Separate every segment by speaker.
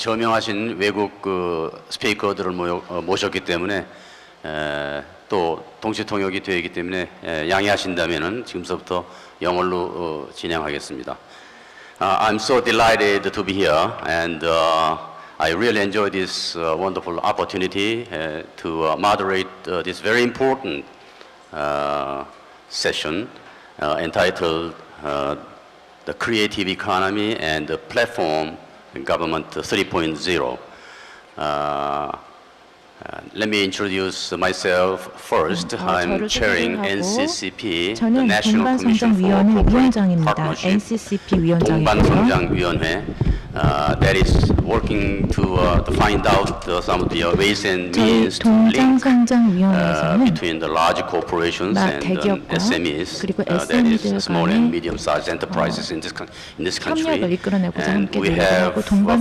Speaker 1: 저명하신 외국 스피커들을 모셨기 때문에 또 동시 통역이 되어 있기 때문에 양해하신다면은 지금서부터 영어로 진행하겠습니다. I'm so delighted to be here, and I really enjoy this wonderful opportunity to moderate this very important session entitled The Creative Economy and the Platform Government 3.0. Let me introduce myself first. I'm chairing NCCP, the National Commission for Corporate Partnership, 동반성장위원회. That is working to find out some of the ways and means to link between the large corporations and SMEs, that is small and medium-sized enterprises in this country. And we have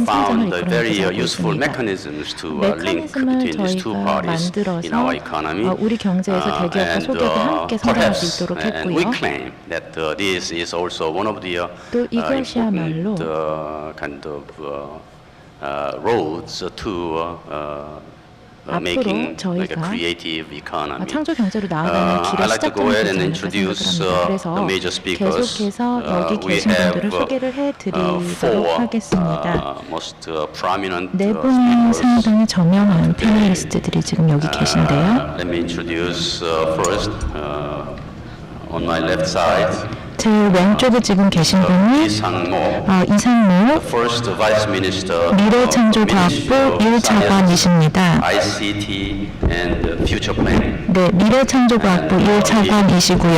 Speaker 1: found very useful mechanisms to link between these two parties in our economy. And we claim that this is also one of the important kind of roads to making like a creative economy.
Speaker 2: 창조 경제로 나아가는 길의 시작점이 되지 않을까 생각합니다. 그래서 계속해서 여기 계신 분들을 소개를 해드리도록 하겠습니다. 네 분의 상당히 저명한 패널리스트들이 지금 여기 계신데요.
Speaker 1: Let me introduce first on my left side.
Speaker 2: 제 왼쪽에 지금 계신 분이 이상모 미래창조과학부 1차관이십니다. 네, 미래창조과학부 1차관이시고요.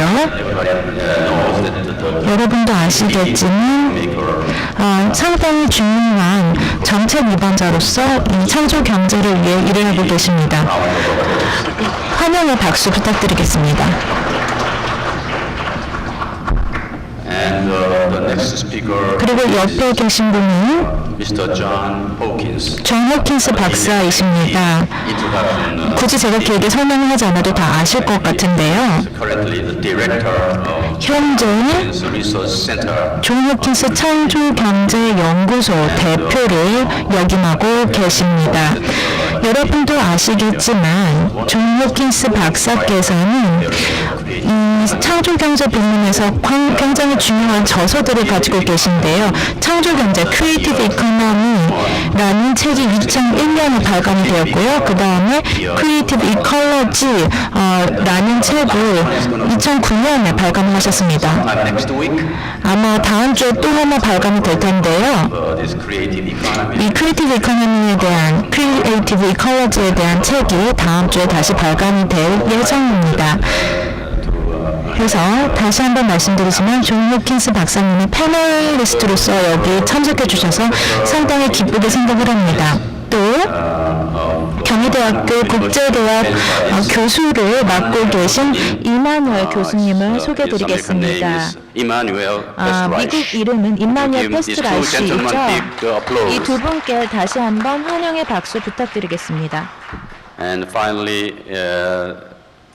Speaker 2: 여러분도 아시겠지만 상당히 중요한 정책 위반자로서 이 창조 경제를 위해 일을 하고 계십니다. 환영의 박수 부탁드리겠습니다.
Speaker 1: And the next speaker
Speaker 2: 그리고 옆에 계신 분은
Speaker 1: Mr. John Hawkins.
Speaker 2: 존 호킨스 박사이십니다. 굳이 제가 길게 설명을 하지 않아도 다 아실 것 같은데요. 현재 존 호킨스 창조경제연구소 대표를 역임하고 계십니다. 여러분도 아시겠지만 존 호킨스 박사께서는 이 창조경제 부문에서 굉장히 중요한 저서들을 가지고 계신데요. 창조경제 Creative Economy라는 책이 2001년에 발간이 되었고요. 그 다음에 Creative Ecology라는 책을 2009년에 발간을 하셨습니다. 아마 다음 주에 또 하나 발간이 될 텐데요. 이 Creative Economy에 대한 Creative Ecology에 대한 책이 다음 주에 다시 발간이 될 예정입니다. 그래서 다시 한번 말씀드리지만 존 호킨스 박사님이 패널리스트로서 여기 참석해 주셔서 상당히 기쁘게 생각을 합니다. 또 경희대학교 국제대학 교수를 맡고 계신 이마누엘 교수님을 소개해드리겠습니다. 미국 이름은 이마누엘 페스트라이시이죠. 이 두 분께 다시 한번 환영의 박수 부탁드리겠습니다.
Speaker 1: And finally,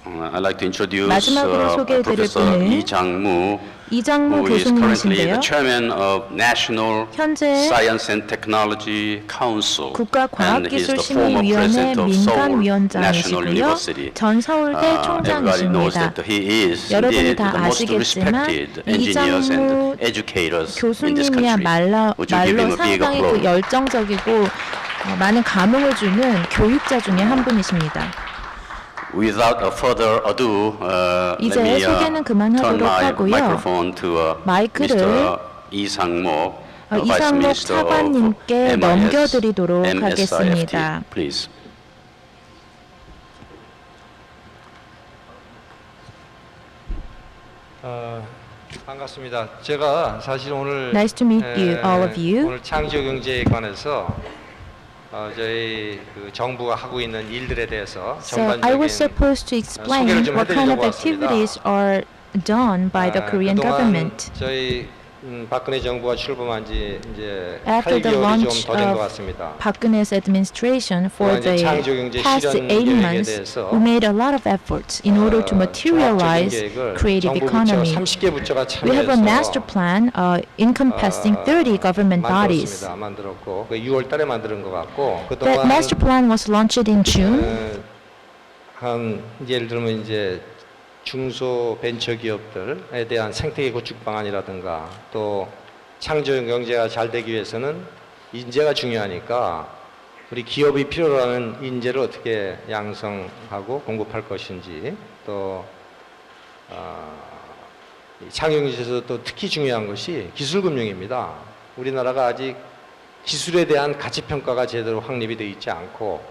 Speaker 1: I'd like to introduce
Speaker 2: 마지막으로 소개해드릴 분은 이장무 교수님이신데요. 현재 국가과학기술심의위원회 민간위원장이시고요. 전 서울대 총장이십니다. 여러분이 다 아시겠지만 이장무 교수님이야말로 상당히 열정적이고 많은 감흥을 주는 교육자 중에 한 분이십니다.
Speaker 1: Without further ado,
Speaker 2: 이제 소개는 그만하도록 하고요. 마이크를 이상목 차관님께 넘겨드리도록 하겠습니다.
Speaker 1: Please.
Speaker 3: 반갑습니다. 제가 사실 오늘
Speaker 2: Nice to meet you, all of you.
Speaker 3: 오늘 창조경제에 관해서 저희 그 정부가 하고 있는 일들에 대해서
Speaker 2: So I was supposed to explain what kind of activities are done by the Korean government.
Speaker 3: 저희 박근혜 정부가 출범한 지 이제
Speaker 2: After the
Speaker 3: 8개월이
Speaker 2: launch
Speaker 3: 좀 더 된 것
Speaker 2: of
Speaker 3: 같습니다.
Speaker 2: Pakgene's administration for
Speaker 3: 이제
Speaker 2: the
Speaker 3: 창조경제
Speaker 2: past
Speaker 3: 실현
Speaker 2: 8
Speaker 3: 계획에
Speaker 2: months,
Speaker 3: 대해서
Speaker 2: we made a lot of efforts in order to materialize creative
Speaker 3: 정부 부처
Speaker 2: economy.
Speaker 3: 30개 부처가
Speaker 2: We have a master
Speaker 3: 참여해서
Speaker 2: plan encompassing 30 government bodies.
Speaker 3: 만들었고 6월 달에 만드는 것 같고
Speaker 2: That
Speaker 3: 그동안
Speaker 2: master plan was launched in June.
Speaker 3: 한 예를 들면 이제 중소 벤처 기업들에 대한 생태계 구축 방안이라든가 또 창조 경제가 잘 되기 위해서는 인재가 중요하니까 우리 기업이 필요로 하는 인재를 어떻게 양성하고 공급할 것인지 또 창조경제에서 또 특히 중요한 것이 기술금융입니다. 우리나라가 아직 기술에 대한 가치평가가 제대로 확립이 되어 있지 않고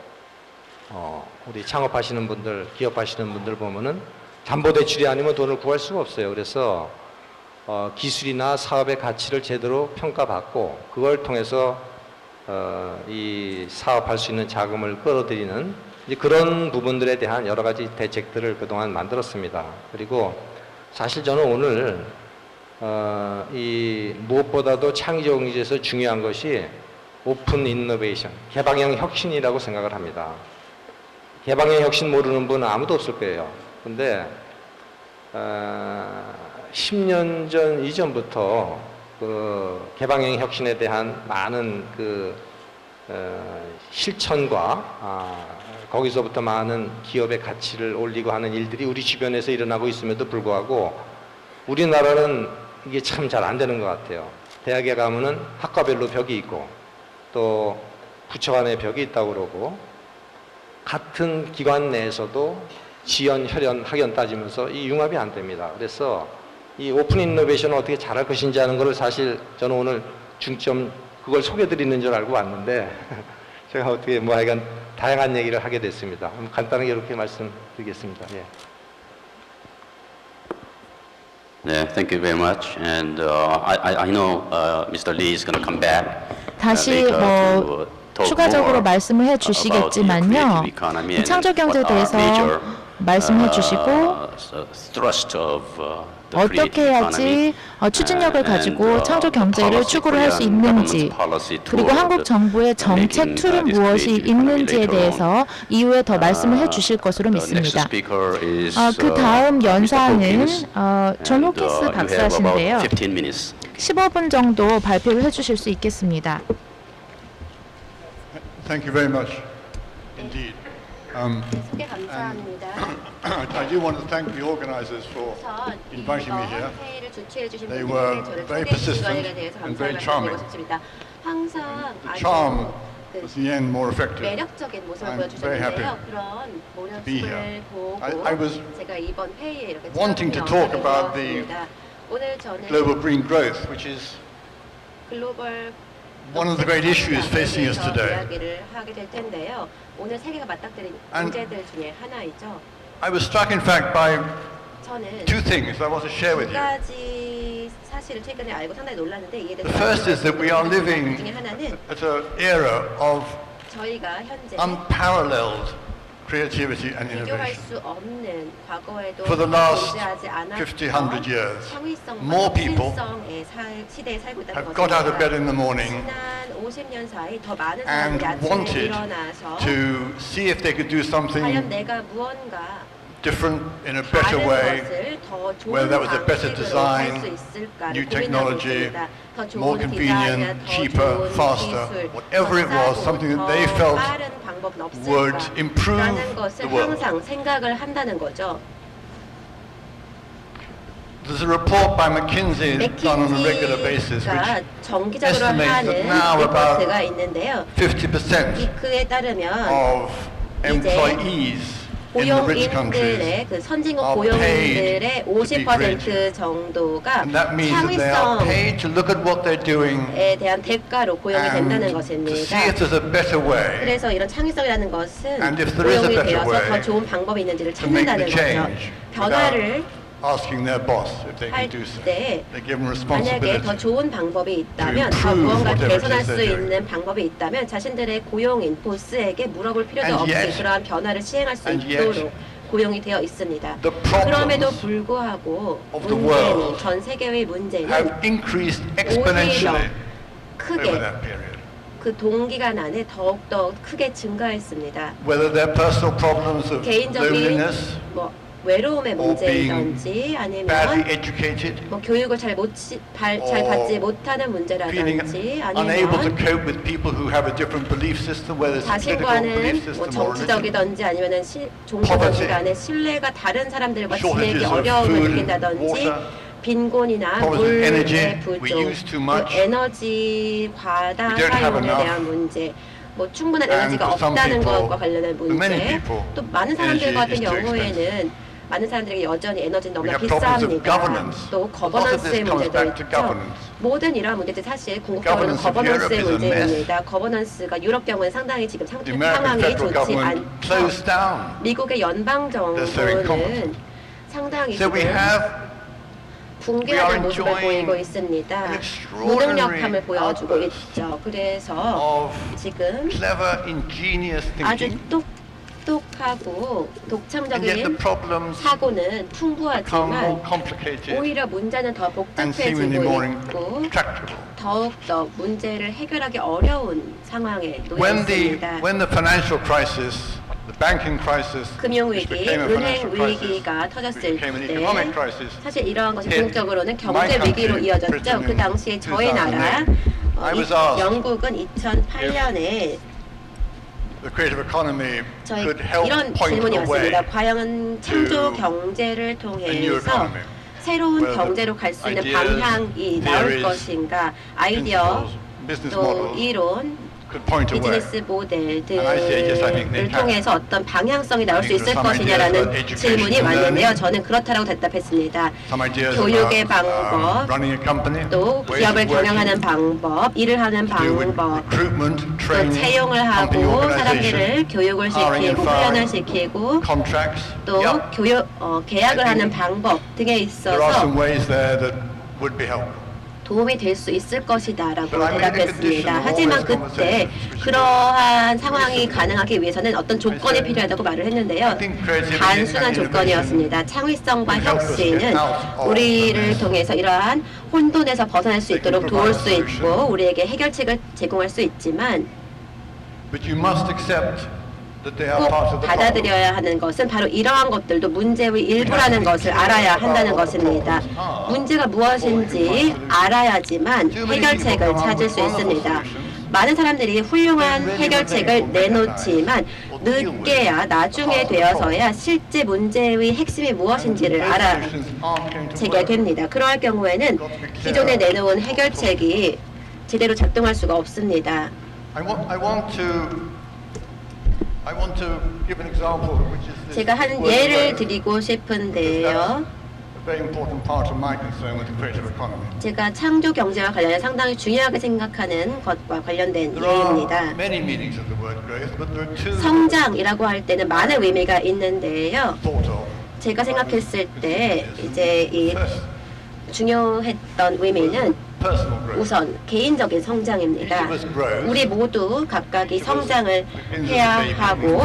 Speaker 3: 우리 창업하시는 분들, 기업하시는 분들 보면은 담보대출이 아니면 돈을 구할 수가 없어요. 그래서 기술이나 사업의 가치를 제대로 평가받고 그걸 통해서 이 사업할 수 있는 자금을 끌어들이는 이제 그런 부분들에 대한 여러 가지 대책들을 그동안 만들었습니다. 그리고 사실 저는 오늘 이 무엇보다도 창조경제에서 중요한 것이 오픈 이노베이션, 개방형 혁신이라고 생각을 합니다. 개방형 혁신 모르는 분은 아무도 없을 거예요. 근데 10년 전 이전부터 그 개방형 혁신에 대한 많은 그 실천과 거기서부터 많은 기업의 가치를 올리고 하는 일들이 우리 주변에서 일어나고 있음에도 불구하고 우리나라는 이게 참 잘 안 되는 것 같아요. 대학에 가면은 학과별로 벽이 있고 또 부처 간의 벽이 있다고 그러고 같은 기관 내에서도 지연, 혈연, 학연 따지면서 이 융합이 안 됩니다. 그래서 이 오픈 이노베이션을 어떻게 잘할 것인지 하는 것을 사실 저는 오늘 중점 그걸 소개드리는 줄 알고 왔는데 제가 어떻게 뭐 하여간 다양한 얘기를 하게 됐습니다. 간단하게 이렇게 말씀드리겠습니다. 예.
Speaker 1: 네, thank you very much. And I know Mr. Lee is going to come back.
Speaker 2: 다시 추가적으로 말씀을 해주시겠지만요. 이 창조경제에 대해서 말씀해 주시고 어떻게 해야지 추진력을 가지고 창조경제를 추구를 할 수 있는지 그리고 한국 정부의 정책 툴은 무엇이 있는지에 대해서 이후에 더 말씀을 해주실 것으로 믿습니다. 그 다음 연사는 존 호킨스 박사신데요. 15분 정도 발표를 해주실 수 있겠습니다.
Speaker 4: Thank you very much indeed.
Speaker 5: 소개 감사합니다.
Speaker 4: I do want to thank the organizers for inviting me here.
Speaker 5: 회의를 주최해 주신
Speaker 4: They
Speaker 5: 분들께
Speaker 4: were
Speaker 5: 저를
Speaker 4: very
Speaker 5: 초대해 주신 거에
Speaker 4: persistent
Speaker 5: 대해서
Speaker 4: and very
Speaker 5: 감사를
Speaker 4: charming.
Speaker 5: 말씀드리고 싶습니다. 항상
Speaker 4: The charm
Speaker 5: 아주
Speaker 4: was the end more effective.
Speaker 5: 매력적인 모습을
Speaker 4: I'm very happy
Speaker 5: 보여주셨는데요. 그런
Speaker 4: be
Speaker 5: 모습을
Speaker 4: here.
Speaker 5: 보고
Speaker 4: I was
Speaker 5: 제가 이번 회의에 이렇게
Speaker 4: wanting to talk about the
Speaker 5: 오늘 저는
Speaker 4: global green growth, which is
Speaker 5: 글로벌
Speaker 4: one of the great issues facing us today.
Speaker 5: 이야기를 하게 될 텐데요. 오늘 세계가 맞닥뜨린
Speaker 4: And
Speaker 5: 문제들 중에 하나이죠.
Speaker 4: I was struck, in fact, by
Speaker 5: 저는
Speaker 4: two things I want to share with
Speaker 5: 두
Speaker 4: you.
Speaker 5: 가지 사실을 최근에 알고 상당히 놀랐는데 이에 대해서
Speaker 4: The first is that we are living
Speaker 5: 중에 하나는
Speaker 4: at an era of
Speaker 5: 저희가 현재
Speaker 4: unparalleled creativity and
Speaker 5: 비교할
Speaker 4: innovation.
Speaker 5: 수 없는 과거에도
Speaker 4: For the last
Speaker 5: 존재하지 않았던
Speaker 4: 50, 100 years,
Speaker 5: 창의성과
Speaker 4: more people
Speaker 5: 혁신성의 시대에 살고 있다는
Speaker 4: have got out of bed in the morning
Speaker 5: 지난 50년 사이 더 많은
Speaker 4: and
Speaker 5: 사람들이 아침에
Speaker 4: wanted
Speaker 5: 일어나서
Speaker 4: to see if they could do
Speaker 5: 과연
Speaker 4: something
Speaker 5: 내가 무언가
Speaker 4: different in a better
Speaker 5: 다른
Speaker 4: way,
Speaker 5: 것을 더 좋은
Speaker 4: whether that was a better
Speaker 5: 방식으로 할
Speaker 4: design,
Speaker 5: 수 있을까를
Speaker 4: new
Speaker 5: 고민하고
Speaker 4: technology,
Speaker 5: 있습니다. 더 좋은
Speaker 4: more convenient,
Speaker 5: 디자인이나 더
Speaker 4: cheaper,
Speaker 5: 좋은
Speaker 4: faster,
Speaker 5: 기술,
Speaker 4: whatever it
Speaker 5: 더
Speaker 4: was,
Speaker 5: 싸고
Speaker 4: something that
Speaker 5: 더
Speaker 4: they felt
Speaker 5: 빠른 방법은
Speaker 4: would
Speaker 5: 없을까?
Speaker 4: improve
Speaker 5: 라는 것을
Speaker 4: the world.
Speaker 5: 항상 생각을 한다는 거죠.
Speaker 4: There's a report by McKinsey done on a regular basis
Speaker 5: 맥킨지가
Speaker 4: which
Speaker 5: 정기적으로
Speaker 4: estimates that
Speaker 5: 하는
Speaker 4: now about
Speaker 5: 리포트가 있는데요.
Speaker 4: 50%
Speaker 5: 그에 따르면
Speaker 4: of employees in the rich countries
Speaker 5: 고용인들의 그 선진국
Speaker 4: are
Speaker 5: 고용인들의
Speaker 4: paid to be
Speaker 5: 50%
Speaker 4: creative.
Speaker 5: 정도가
Speaker 4: And that means that they are
Speaker 5: 창의성에
Speaker 4: paid to look at what they're doing
Speaker 5: 대한 대가로 고용이 된다는
Speaker 4: and to see
Speaker 5: 것입니다.
Speaker 4: if there's a better way
Speaker 5: 그래서 이런 창의성이라는 것은
Speaker 4: And if there is a
Speaker 5: 고용이
Speaker 4: better
Speaker 5: 되어서
Speaker 4: way
Speaker 5: 더 좋은 방법이 있는지를
Speaker 4: to make
Speaker 5: 찾는다는
Speaker 4: the
Speaker 5: 거죠.
Speaker 4: change
Speaker 5: 변화를
Speaker 4: asking their boss if they
Speaker 5: 할
Speaker 4: can do so.
Speaker 5: 때
Speaker 4: They give them
Speaker 5: 만약에 더
Speaker 4: responsibility.
Speaker 5: 좋은 방법이 있다면, 더
Speaker 4: improve
Speaker 5: 무언가
Speaker 4: whatever it
Speaker 5: 개선할
Speaker 4: is
Speaker 5: 수
Speaker 4: they're doing.
Speaker 5: 있는 방법이 있다면 자신들의 고용인 보스에게 물어볼 필요도
Speaker 4: And
Speaker 5: 없이
Speaker 4: yet-
Speaker 5: 그러한 변화를 시행할 수
Speaker 4: and yet,
Speaker 5: 있도록 고용이 되어 있습니다.
Speaker 4: The problems
Speaker 5: 그럼에도 불구하고
Speaker 4: of the
Speaker 5: 문제는
Speaker 4: world
Speaker 5: 전 세계의 문제는
Speaker 4: have increased exponentially over
Speaker 5: 크게
Speaker 4: that period.
Speaker 5: 그 동기간 안에 더욱더 크게 증가했습니다.
Speaker 4: Whether they're personal problems of
Speaker 5: 개인적인
Speaker 4: loneliness,
Speaker 5: 뭐 외로움의
Speaker 4: or being
Speaker 5: 문제이든지
Speaker 4: badly
Speaker 5: 아니면
Speaker 4: educated,
Speaker 5: 뭐 교육을 잘 받지 못하는
Speaker 4: feeling
Speaker 5: 문제라든지
Speaker 4: unable to
Speaker 5: 아니면
Speaker 4: cope with people who have a different belief system, whether it's a political belief
Speaker 5: 자신과는 뭐
Speaker 4: system or religion,
Speaker 5: 정치적이든지 아니면은 종교든지 간에 신뢰가 다른 사람들과 지내기
Speaker 4: shortages of
Speaker 5: 어려움을
Speaker 4: food and
Speaker 5: 느낀다든지
Speaker 4: water,
Speaker 5: 빈곤이나
Speaker 4: problems with energy,
Speaker 5: 물의
Speaker 4: we
Speaker 5: 부족,
Speaker 4: use too
Speaker 5: 또
Speaker 4: much,
Speaker 5: 에너지 과다
Speaker 4: we don't have
Speaker 5: 사용에
Speaker 4: enough,
Speaker 5: 대한 문제, 뭐 충분한
Speaker 4: and
Speaker 5: 에너지가
Speaker 4: for some
Speaker 5: 없다는
Speaker 4: people,
Speaker 5: 것과 관련된
Speaker 4: for many
Speaker 5: 문제,
Speaker 4: people,
Speaker 5: 또 많은 사람들
Speaker 4: energy
Speaker 5: 같은
Speaker 4: is too
Speaker 5: 경우에는 많은 사람들에게 여전히 에너지는
Speaker 4: We
Speaker 5: 너무나
Speaker 4: have problems of
Speaker 5: 비쌉니다.
Speaker 4: governance.
Speaker 5: 또
Speaker 4: A lot of
Speaker 5: 거버넌스의
Speaker 4: this comes
Speaker 5: 문제도
Speaker 4: back to
Speaker 5: 있죠.
Speaker 4: governance.
Speaker 5: 모든 이러한 문제들이 사실 궁극적으로는
Speaker 4: Governance of Europe
Speaker 5: 거버넌스의
Speaker 4: is a mess.
Speaker 5: 문제입니다. 거버넌스가 유럽 경우는 상당히 지금
Speaker 4: The American
Speaker 5: 상황이
Speaker 4: federal
Speaker 5: 좋지
Speaker 4: government closed
Speaker 5: 않죠.
Speaker 4: down.
Speaker 5: 미국의 연방
Speaker 4: They're so
Speaker 5: 정부는
Speaker 4: incompetent.
Speaker 5: 상당히
Speaker 4: So we
Speaker 5: 지금
Speaker 4: have
Speaker 5: 붕괴하는
Speaker 4: we are
Speaker 5: 모습을
Speaker 4: enjoying
Speaker 5: 보이고 있습니다.
Speaker 4: an extraordinary
Speaker 5: 무능력함을 보여주고
Speaker 4: outburst
Speaker 5: 있죠. 그래서
Speaker 4: of
Speaker 5: 지금
Speaker 4: clever, ingenious
Speaker 5: 아주
Speaker 4: thinking,
Speaker 5: 똑똑하고
Speaker 4: and yet the
Speaker 5: 독창적인
Speaker 4: problems
Speaker 5: 사고는
Speaker 4: become more
Speaker 5: 풍부하지만
Speaker 4: complicated
Speaker 5: 오히려 문제는 더
Speaker 4: and seemingly
Speaker 5: 복잡해지고
Speaker 4: more
Speaker 5: 있고
Speaker 4: intractable.
Speaker 5: 더욱더 문제를 해결하기 어려운 상황에 놓여
Speaker 4: When
Speaker 5: 있습니다.
Speaker 4: the financial crisis, the banking crisis, which
Speaker 5: 금융위기,
Speaker 4: became a financial
Speaker 5: 은행
Speaker 4: crisis,
Speaker 5: 위기가
Speaker 4: which
Speaker 5: 터졌을
Speaker 4: became an
Speaker 5: 때
Speaker 4: economic crisis,
Speaker 5: 사실 이러한 것이
Speaker 4: hit
Speaker 5: 궁극적으로는
Speaker 4: my
Speaker 5: 경제 위기로
Speaker 4: country,
Speaker 5: 이어졌죠.
Speaker 4: Britain,
Speaker 5: 그 당시에 저희
Speaker 4: 2008.
Speaker 5: 나라
Speaker 4: I was asked
Speaker 5: 영국은 2008년에
Speaker 4: the creative economy
Speaker 5: 저희
Speaker 4: could help
Speaker 5: 이런
Speaker 4: point
Speaker 5: 질문이
Speaker 4: the way
Speaker 5: 왔습니다. 과연 창조
Speaker 4: to
Speaker 5: 경제를
Speaker 4: a new
Speaker 5: 통해서
Speaker 4: economy.
Speaker 5: 새로운
Speaker 4: where the
Speaker 5: 경제로 갈 수 있는
Speaker 4: ideas,
Speaker 5: 방향이 나올
Speaker 4: theories,
Speaker 5: 것인가, 아이디어,
Speaker 4: principles, business
Speaker 5: 또
Speaker 4: models
Speaker 5: 이론,
Speaker 4: could point a way.
Speaker 5: 비즈니스
Speaker 4: And I say, yes, I think they
Speaker 5: 모델들을
Speaker 4: can.
Speaker 5: 통해서 어떤 방향성이 나올 수
Speaker 4: I think
Speaker 5: 있을
Speaker 4: there are some ideas
Speaker 5: 것이냐라는
Speaker 4: about education
Speaker 5: 질문이
Speaker 4: and
Speaker 5: 왔는데요.
Speaker 4: learning.
Speaker 5: 저는 그렇다라고 대답했습니다.
Speaker 4: Some ideas
Speaker 5: 교육의
Speaker 4: about
Speaker 5: 방법,
Speaker 4: running a company,
Speaker 5: 또
Speaker 4: ways
Speaker 5: 기업을
Speaker 4: of
Speaker 5: 경영하는
Speaker 4: working,
Speaker 5: 방법, 일을 하는
Speaker 4: to do with
Speaker 5: 방법,
Speaker 4: recruitment,
Speaker 5: 또
Speaker 4: training,
Speaker 5: 채용을
Speaker 4: company
Speaker 5: 하고
Speaker 4: organization,
Speaker 5: 사람들을 교육을
Speaker 4: hiring and
Speaker 5: 시키고 훈련을
Speaker 4: firing,
Speaker 5: 시키고
Speaker 4: contracts.
Speaker 5: 또
Speaker 4: Yeah.
Speaker 5: 계약을
Speaker 4: I
Speaker 5: 하는
Speaker 4: think
Speaker 5: 방법 등에
Speaker 4: There are some
Speaker 5: 있어서
Speaker 4: ways there that would be helpful.
Speaker 5: 도움이 될 수 있을 것이다라고
Speaker 4: But I made a
Speaker 5: 대답했습니다.
Speaker 4: condition of
Speaker 5: 하지만
Speaker 4: all these
Speaker 5: 그때
Speaker 4: conversations,
Speaker 5: 그러한 상황이 가능하기 위해서는 어떤 조건이 필요하다고 말을 했는데요. 단순한 조건이었습니다. 창의성과 혁신은 우리를 통해서 이러한 혼돈에서 벗어날 수 있도록 도울 수 있고 우리에게 해결책을 제공할 수 있지만
Speaker 4: But you must accept that they are
Speaker 5: 꼭
Speaker 4: part of the problem.
Speaker 5: 받아들여야 하는 것은 바로 이러한 것들도 문제의 일부라는 것을 알아야 한다는 것입니다. 문제가 무엇인지 알아야지만 해결책을 찾을 수 있습니다. 많은 사람들이 훌륭한 해결책을 내놓지만 늦게야 나중에 되어서야 실제 문제의 핵심이 무엇인지를 알아채게 됩니다. 그러할 경우에는 기존에 내놓은 해결책이 제대로 작동할 수가 없습니다.
Speaker 4: I want to give an example, which is this
Speaker 5: 제가 한
Speaker 4: word
Speaker 5: 예를
Speaker 4: growth,
Speaker 5: 드리고
Speaker 4: because
Speaker 5: 싶은데요.
Speaker 4: that's a very important part of my concern with the creative economy.
Speaker 5: 제가 창조 경제와 관련해 상당히 중요하게 생각하는 것과 관련된
Speaker 4: There are
Speaker 5: 예입니다.
Speaker 4: many meanings of the word growth, but there are two
Speaker 5: 성장이라고 할 때는 많은 의미가 있는데요.
Speaker 4: thought of.
Speaker 5: 제가 생각했을 때 이제 이 중요했던 의미는
Speaker 4: Personal growth.
Speaker 5: 우선 개인적인 성장입니다. 우리 모두 각각이 성장을 해야 하고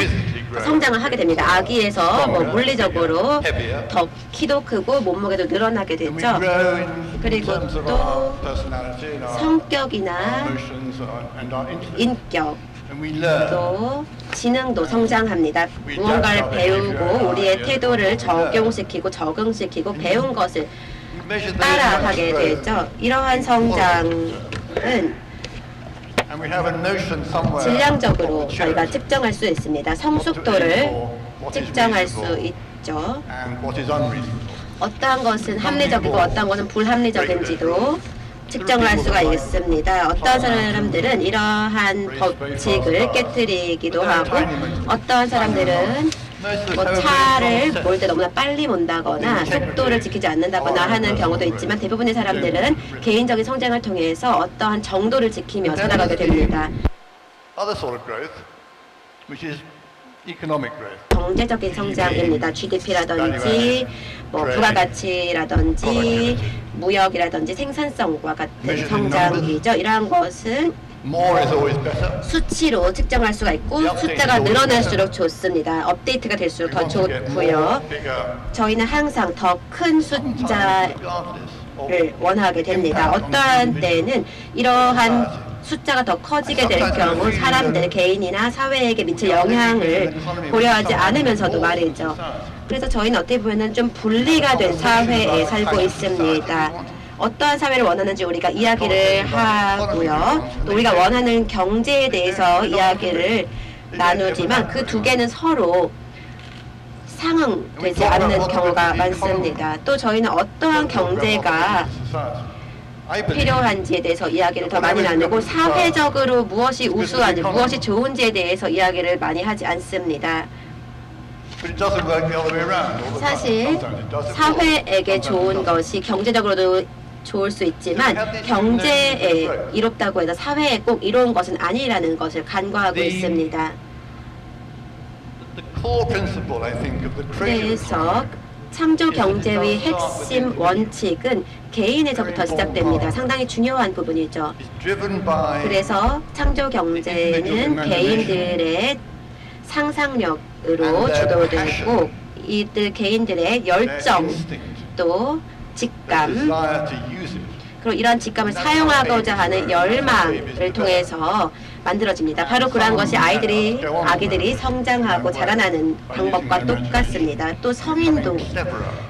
Speaker 5: 성장을 하게 됩니다. 아기에서 뭐 물리적으로 더 키도 크고 몸무게도 늘어나게
Speaker 4: And we
Speaker 5: 되죠.
Speaker 4: grow in
Speaker 5: 그리고
Speaker 4: terms of
Speaker 5: 또
Speaker 4: our personality and our
Speaker 5: 성격이나
Speaker 4: emotions and our intellect.
Speaker 5: 인격
Speaker 4: And we learn.
Speaker 5: 또 지능도 성장합니다. 무언가를 배우고 우리의 태도를 적용시키고 적응시키고 배운 것을
Speaker 4: We measure those
Speaker 5: 따라하게
Speaker 4: types of growth.
Speaker 5: 되죠. 이러한 성장은
Speaker 4: And we have a notion somewhere
Speaker 5: 질량적으로
Speaker 4: of
Speaker 5: 저희가
Speaker 4: maturity
Speaker 5: 측정할 수 있습니다. 성숙도를 측정할 수 있죠.
Speaker 4: and what is unreasonable.
Speaker 5: 어떠한 것은 합리적이고 어떠한 것은 불합리적인지도 측정을 할 수가 있습니다. 어떠한 사람들은 이러한 법칙을 깨뜨리기도 하고 어떠한 사람들은 뭐 차를 몰 때 너무나 빨리 몬다거나 속도를 지키지 않는다거나 하는 경우도 있지만 대부분의 사람들은 개인적인 성장을 통해서 어떠한 정도를 지키며 살아가게 됩니다.
Speaker 4: Other sort of growth, which is economic growth.
Speaker 5: 경제적인 성장입니다. GDP라든지 뭐 부가가치라든지 무역이라든지 생산성과 같은 성장이죠. 이러한 것은
Speaker 4: More is always better.
Speaker 5: 수치로 측정할 수가 있고 숫자가 늘어날수록 좋습니다. 업데이트가 될수록 더
Speaker 4: To get
Speaker 5: 좋고요.
Speaker 4: more, bigger,
Speaker 5: 저희는 항상 더 큰 숫자를 원하게 됩니다. 어떠한 때에는 이러한 숫자가 더 커지게 될 경우 사람들, 개인이나 사회에게 미칠 영향을 고려하지 않으면서도 말이죠. 그래서 저희는 어떻게 보면 좀 분리가 된 사회에 살고 있습니다. 어떠한 사회를 원하는지 우리가 이야기를 하고요. 또 우리가 원하는 경제에 대해서 이야기를 나누지만 그 두 개는 서로 상응되지 않는 경우가 많습니다. 또 저희는 어떠한 경제가 필요한지에 대해서 이야기를 더 많이 나누고 사회적으로 무엇이 우수한지 무엇이 좋은지에 대해서 이야기를 많이 하지 않습니다.
Speaker 4: But it doesn't work the other way around.
Speaker 5: 사실
Speaker 4: Sometimes it does.
Speaker 5: 사회에게 좋은 것이 경제적으로도 좋을 수 있지만 경제에 이롭다고 해서 사회에 꼭 이로운 것은 아니라는 것을 간과하고 있습니다.
Speaker 4: The core principle, I think, of the creative
Speaker 5: 그래서
Speaker 4: economy
Speaker 5: 창조 경제의 핵심 원칙은 개인에서부터 시작됩니다. 상당히 중요한 부분이죠.
Speaker 4: is driven by
Speaker 5: 그래서 창조 경제는 개인들의 상상력으로 주도되고 이들 개인들의
Speaker 4: their
Speaker 5: 열정
Speaker 4: instinct,
Speaker 5: 또
Speaker 4: their
Speaker 5: 직감
Speaker 4: desire to use it.
Speaker 5: 그리고 이러한 직감을 사용하고자 하는 열망을 통해서 만들어집니다. 바로 그러한 것이 아기들이 성장하고 자라나는 방법과 똑같습니다. 또 성인도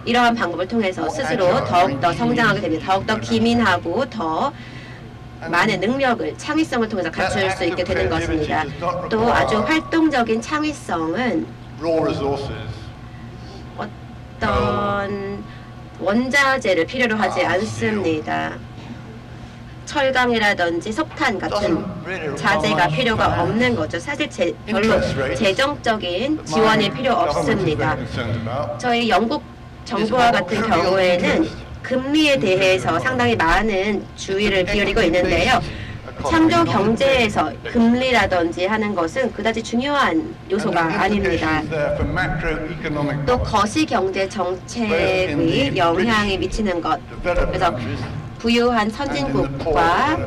Speaker 5: 이러한 방법을 통해서 스스로 더욱더 성장하게 됩니다. 더욱더 기민하고 더 많은 능력을, 창의성을 통해서 갖출 수 있게 되는 것입니다. 또 아주 활동적인 창의성은
Speaker 4: Raw resources.
Speaker 5: 어떤 원자재를 필요로 하지 않습니다. 철강이라든지 석탄 같은 자재가 필요가 없는 거죠. 사실 별로 재정적인 지원이 필요 없습니다. 저희 영국 정부와 같은 경우에는 금리에 대해서 상당히 많은 주의를 기울이고 있는데요. 창조 경제에서 금리라든지 하는 것은 그다지 중요한 요소가 아닙니다. 또 거시 경제 정책의 영향이 미치는 것, 그래서 부유한 선진국과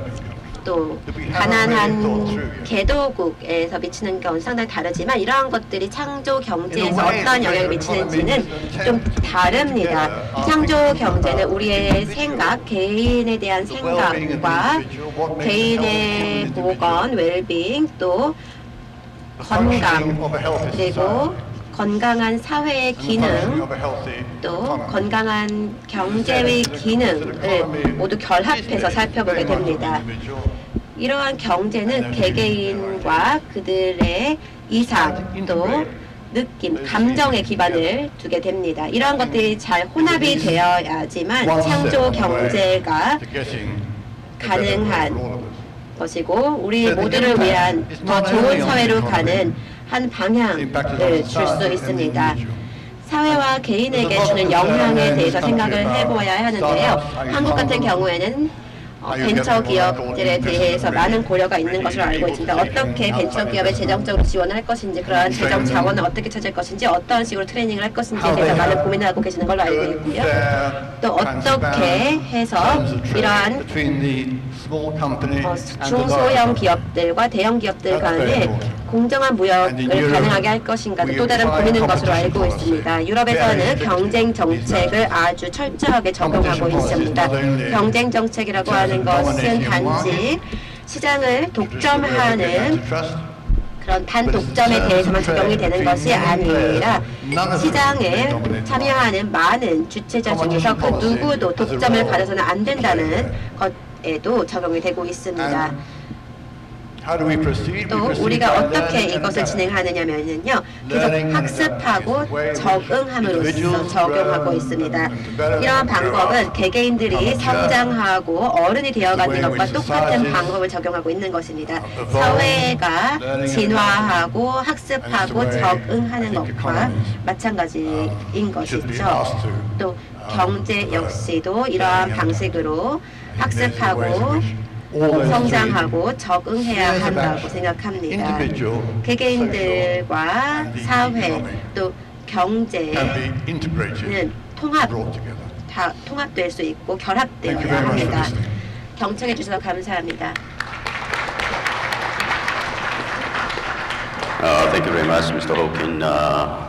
Speaker 5: 또 가난한 개도국에서 미치는 경우는 상당히 다르지만 이러한 것들이 창조 경제에서 어떤 영향을 미치는지는 좀 다릅니다. 창조 경제는 우리의 생각, 개인에 대한 생각과 개인의 보건, 웰빙, 또 건강, 그리고 건강한 사회의 기능, 또 건강한 경제의 기능을 모두 결합해서 살펴보게 됩니다. 이러한 경제는 개개인과 그들의 이상, 또 느낌, 감정의 기반을 두게 됩니다. 이러한 것들이 잘 혼합이 되어야지만 창조 경제가 가능한 것이고 우리 모두를 위한 더 좋은 사회로 가는 한 방향을 줄 수 있습니다. 사회와 개인에게 주는 영향에 대해서 생각을 해보아야 하는데요. 한국 같은 경우에는 벤처 기업들에 대해서 많은 고려가 있는 것으로 알고 있습니다. 어떻게 벤처 기업에 재정적으로 지원을 할 것인지, 그러한 재정 자원을 어떻게 찾을 것인지, 어떤 식으로 트레이닝을 할 것인지에 대해서 많은 고민을 하고 계시는 걸로 알고 있고요. 또 어떻게 해서 이러한 중소형 기업들과 대형 기업들 간에 공정한 무역을 가능하게 할 것인가도 또 다른 고민인 것으로 알고 있습니다. 유럽에서는 경쟁 정책을 아주 철저하게 적용하고 있습니다. 경쟁 정책이라고 하는 것은 단지 시장을 독점하는 그런 단독점에 대해서만 적용이 되는 것이 아니라 시장에 참여하는 많은 주체자 중에서 그 누구도 독점을 가져서는 안 된다는 것에도 적용이 되고 있습니다. 또 우리가 어떻게 이것을 진행하느냐면요, 계속 학습하고 적응함으로써 적용하고 있습니다. 이러한 방법은 개개인들이 성장하고 어른이 되어가는 것과 똑같은 방법을 적용하고 있는 것입니다. 사회가 진화하고 학습하고 적응하는 것과 마찬가지인 것이죠. 또 경제 역시도 이러한 방식으로 학습하고 성장하고 적응해야 한다고 생각합니다. 개개인들과 사회 또 경제는 통합될 수 있고 결합되어야 합니다. 경청해 주셔서 감사합니다.
Speaker 1: Thank you very much, Mr. Hawking.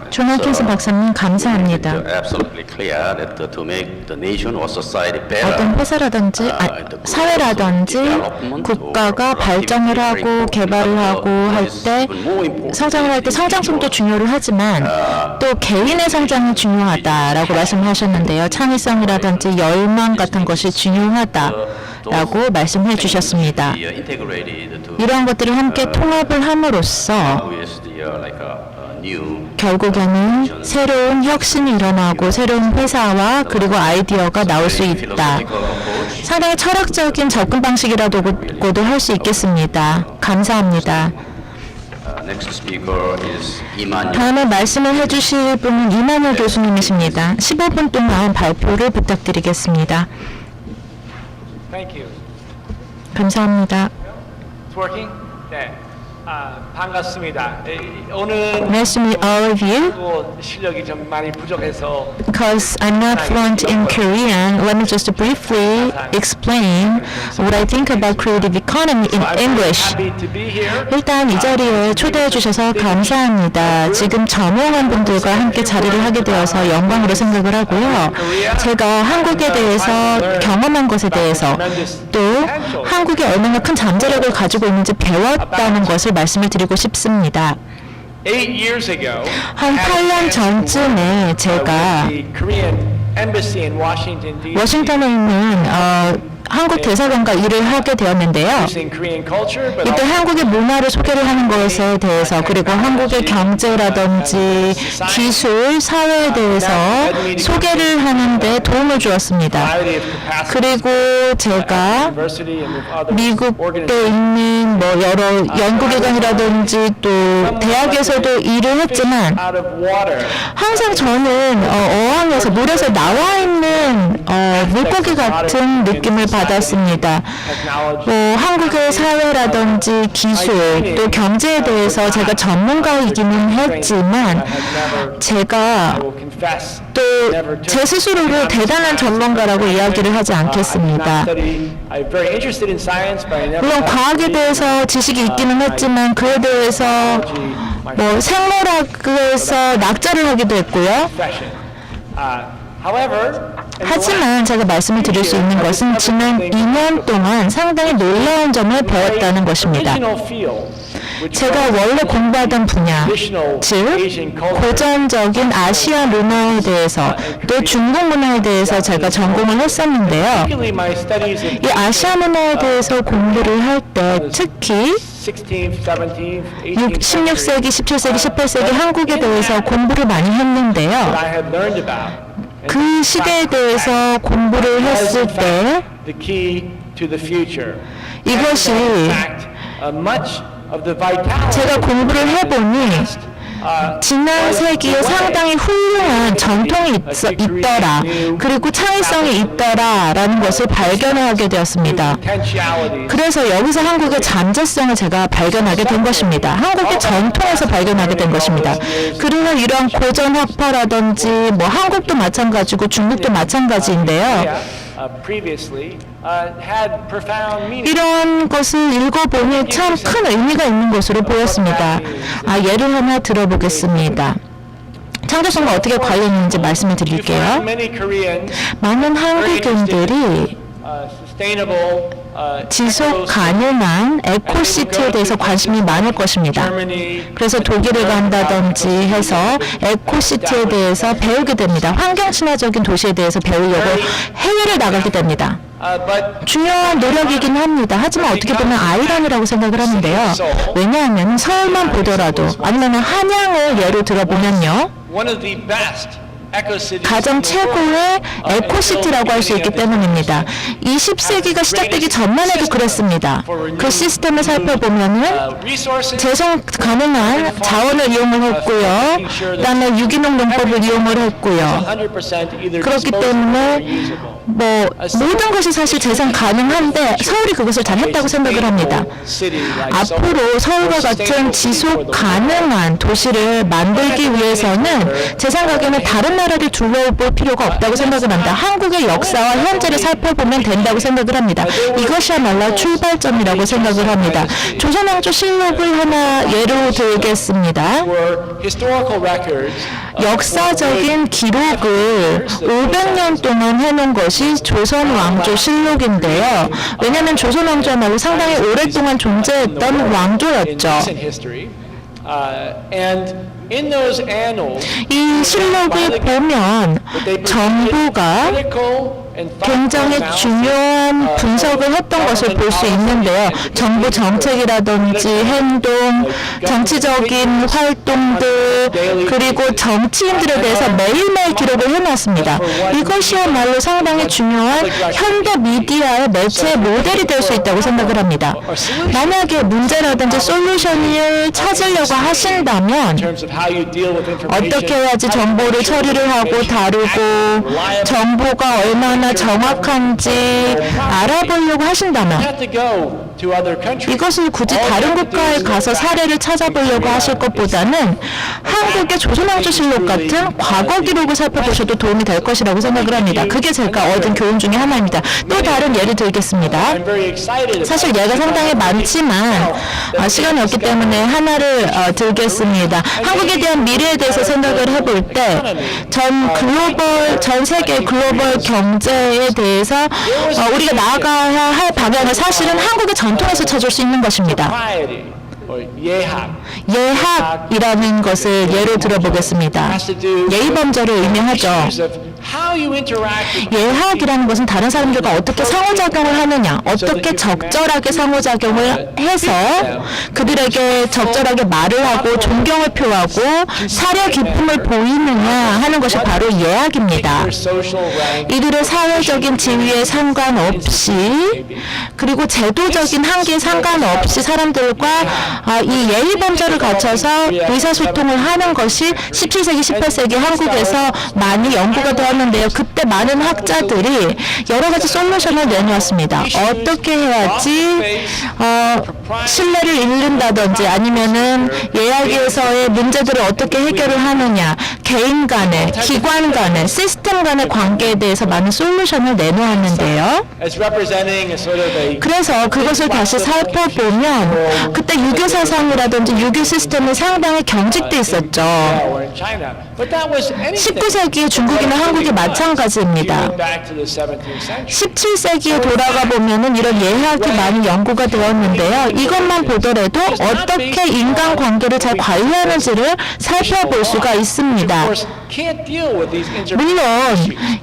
Speaker 2: 존 호킨스 박사님 감사합니다.
Speaker 1: Absolutely clear that to make the nation or society better,
Speaker 2: 어떤 회사라든지 사회라든지 국가가 발전을 하고 개발을 하고 할 때 성장을 할 때 성장성도 중요를 하지만 또 개인의 성장이 중요하다라고 말씀하셨는데요. 창의성이라든지 열망 같은 것이 중요하다라고 말씀해 주셨습니다. 이러한 것들을 함께 통합을 함으로써 결국에는 새로운 혁신이 일어나고 새로운 회사와 그리고 아이디어가 나올 수 있다. 상당히 철학적인 접근 방식이라고도 할 수 있겠습니다. 감사합니다. 다음에 말씀을 해주실 분은 이만열 교수님이십니다. 15분 동안 발표를 부탁드리겠습니다.
Speaker 6: Thank you.
Speaker 2: 감사합니다.
Speaker 6: It's working? 네. 반갑습니다. 오늘
Speaker 2: Nice to meet all of you.
Speaker 6: 실력이 좀 많이 부족해서
Speaker 2: Because I'm not fluent in Korean, let me just briefly explain what I think about creative economy in English.
Speaker 6: happy to be here.
Speaker 2: 일단 이 자리에 초대해 주셔서 감사합니다. 지금 전용한 분들과 함께 자리를 하게 되어서 영광으로 생각을 하고요. 제가 한국에 대해서 경험한 것에 대해서 또 한국이 얼마나 큰 잠재력을 가지고 있는지 배웠다는 것을 말씀을 드리고 싶습니다.
Speaker 6: 8 years ago,
Speaker 2: 한 8년 전쯤에 제가
Speaker 6: the Korean embassy in Washington D.C.
Speaker 2: 워싱턴에 있는 한국 대사관과 일을 하게 되었는데요.
Speaker 6: using Korean culture, but
Speaker 2: 이때
Speaker 6: also
Speaker 2: 한국의 문화를 소개를 하는 것에 대해서 그리고 한국의 경제라든지 기술, 사회에 대해서 소개를 하는 데 도움을 주었습니다.
Speaker 6: variety of capacities.
Speaker 2: 그리고 제가
Speaker 6: University and with other
Speaker 2: 미국에
Speaker 6: organizations.
Speaker 2: 있는 뭐 여러 연구기관이라든지 또 대학에서도 일을 했지만
Speaker 6: Out of water.
Speaker 2: 항상 저는 어항에서 물에서 나와 있는 물고기 같은 느낌을 받았습니다. 한국의 사회라든지 기술 또 경제에 대해서 제가 전문가이기는 했지만 제가
Speaker 6: I will confess.
Speaker 2: 또 제 스스로를 대단한 전문가라고 이야기를 하지 않겠습니다.
Speaker 6: I'm very interested in science, but I never
Speaker 2: 물론
Speaker 6: had
Speaker 2: 과학에 대해서 지식이 있기는 했지만 그에 대해서 뭐 생물학에서 낙찰을 하기도 했고요.
Speaker 6: profession. However,
Speaker 2: 하지만 제가 말씀을 드릴 수 있는 것은 지난 2년 동안 상당히 놀라운 점을 배웠다는 것입니다.
Speaker 6: original field, which
Speaker 2: 제가 원래 공부하던 분야, 즉 고전적인 아시아 문화에 대해서 또 중국 문화에 대해서 제가 전공을 했었는데요.
Speaker 6: particularly my studies of
Speaker 2: 이 아시아 문화에 대해서 공부를 할 때 특히
Speaker 6: 16th, 17th, 18th
Speaker 2: 16세기, 17세기, 18세기 한국에 대해서 공부를 많이 했는데요.
Speaker 6: I had learned about.
Speaker 2: 그 시대에 대해서 공부를 했을 때
Speaker 6: The key to the future.
Speaker 2: 이것이
Speaker 6: In fact, much of the vitality
Speaker 2: 제가 공부를 해보니 지난 세기에 상당히 훌륭한 전통이 있더라 그리고 창의성이 있더라라는 것을 발견하게 되었습니다.
Speaker 6: potentialities
Speaker 2: 그래서 여기서 한국의 잠재성을 제가 발견하게 된 것입니다. 한국의 전통에서 발견하게 된 것입니다. 그리고 이런 고전 학파라든지 뭐 한국도 마찬가지고 중국도 마찬가지인데요.
Speaker 6: previously had profound meaning.
Speaker 2: 이런 것을 읽어보니 참 큰 의미가 있는 것으로 보였습니다. 예를 하나 들어보겠습니다. 창조성과 어떻게 관련이 있는지 말씀을
Speaker 6: You find
Speaker 2: 드릴게요.
Speaker 6: many Koreans
Speaker 2: 많은 한국인들이
Speaker 6: sustainable
Speaker 2: 지속 가능한 에코시티에 대해서 관심이 많을 것입니다.
Speaker 6: Germany,
Speaker 2: 그래서 독일을 간다든지 해서 에코시티에 대해서 배우게 됩니다. 환경 친화적인 도시에 대해서 배우려고 해외를 나가게 됩니다.
Speaker 6: but
Speaker 2: 중요한 노력이긴 합니다. 하지만 어떻게 보면 아이러니라고 생각을 하는데요. 왜냐하면 서울만 보더라도 아니면 한양을 예로 들어보면요.
Speaker 6: one of the best eco-cities
Speaker 2: 가장 최고의 에코시티라고 할 수 있기 때문입니다. 20세기가 시작되기 전만 해도 그랬습니다. 그 시스템을 살펴보면은 재생 가능한 자원을 이용을 했고요. 그다음에 유기농 농법을 이용을 했고요.
Speaker 6: 100% either
Speaker 2: 그렇기
Speaker 6: disposable
Speaker 2: 때문에
Speaker 6: or usable.
Speaker 2: 뭐 모든 것이 사실 재생 가능한데 서울이 그것을 잘했다고 생각을 합니다. 앞으로 서울과 같은 지속 가능한 도시를 만들기 위해서는 제 생각에는 다른 특별하게 둘러볼 필요가 없다고 생각을 합니다. 한국의 역사와 현재를 살펴보면 된다고 생각을 합니다. 이것이야말로 출발점이라고 생각을 합니다. 조선왕조 실록을 하나 예로 들겠습니다.
Speaker 6: were historical records
Speaker 2: 역사적인 기록을 500년 동안 해놓은 것이 조선왕조실록인데요. 왜냐하면 조선왕조야말로 상당히 오랫동안 존재했던 왕조였죠.
Speaker 6: recent history. And in those annals,
Speaker 2: 이 실록을 보면 정부가
Speaker 6: critical and
Speaker 2: 굉장히 중요한 분석을 했던 것을 볼 수 있는데요. 정부 정책이라든지 행동, 정치적인 활동들, 그리고 정치인들에 대해서 매일매일 기록을 해놨습니다. 이것이야말로 상당히 중요한 현대 미디어의 매체 모델이 될 수 있다고 생각을 합니다. 만약에 문제라든지 솔루션을 찾으려고 하신다면
Speaker 6: in terms of how you deal with information.
Speaker 2: 어떻게 해야지 정보를 처리를 하고 다루고 정보가 얼마나 정확한지 알아보려고 하신다면
Speaker 6: You have to go to other countries.
Speaker 2: 이것을 굳이 다른 국가에 가서 사례를 찾아보려고 하실 것보다는 한국의 조선왕조실록 같은 과거 기록을 살펴보셔도 도움이 될 것이라고 생각을 합니다. 그게 제가 얻은 교훈 중에 하나입니다. 또 다른 예를 들겠습니다.
Speaker 6: I'm very excited about
Speaker 2: 사실 예가 상당히 많지만 시간이 없기 때문에 하나를 들겠습니다. 한국에 대한 미래에 대해서 생각을 해볼 때 전 세계 글로벌 경제에 대해서 우리가 나아가야 할 방향을 사실은 한국의 전통에서 찾을 수 있는 것입니다.
Speaker 6: piety or 예학.
Speaker 2: 예학이라는 것을 예로 들어보겠습니다. 예의범절을 의미하죠.
Speaker 6: How you interact with
Speaker 2: 예학이라는 것은 다른 사람들과 어떻게 상호작용을 하느냐, 어떻게 적절하게 상호작용을 해서 그들에게 적절하게 말을 하고 존경을 표하고 사려 기쁨을 보이느냐 하는 것이 바로 예학입니다.
Speaker 6: your social rank.
Speaker 2: 이들의 사회적인 지위에 상관없이 그리고 제도적인 한계에 상관없이 사람들과 이 예의범절을 갖춰서 의사소통을 하는 것이 17세기, 18세기 한국에서 많이 연구가 되었는데요. 그때 많은 학자들이 여러 가지 솔루션을 내놓았습니다. 어떻게 해야지 신뢰를 잃는다든지 아니면은 예약에서의 문제들을 어떻게 해결을 하느냐, 개인 간의, 기관 간의, 시스템 간의 관계에 대해서 많은 솔루션을 내놓았는데요.
Speaker 6: As representing a sort of a
Speaker 2: 그래서 그것을 다시 살펴보면 그때 유교 사상이라든지 유교 시스템이 상당히 경직돼 있었죠.
Speaker 6: or in China. But that was anything.
Speaker 2: 19세기 중국이나 한국이 마찬가지입니다.
Speaker 6: Going back to the 17th century.
Speaker 2: 17세기에 돌아가 보면은 이런 예학이 많이 연구가 되었는데요. 이것만 보더라도 어떻게 인간관계를 잘 관리하는지를 살펴볼 수가 있습니다.
Speaker 6: Of course, can't deal with these
Speaker 2: 물론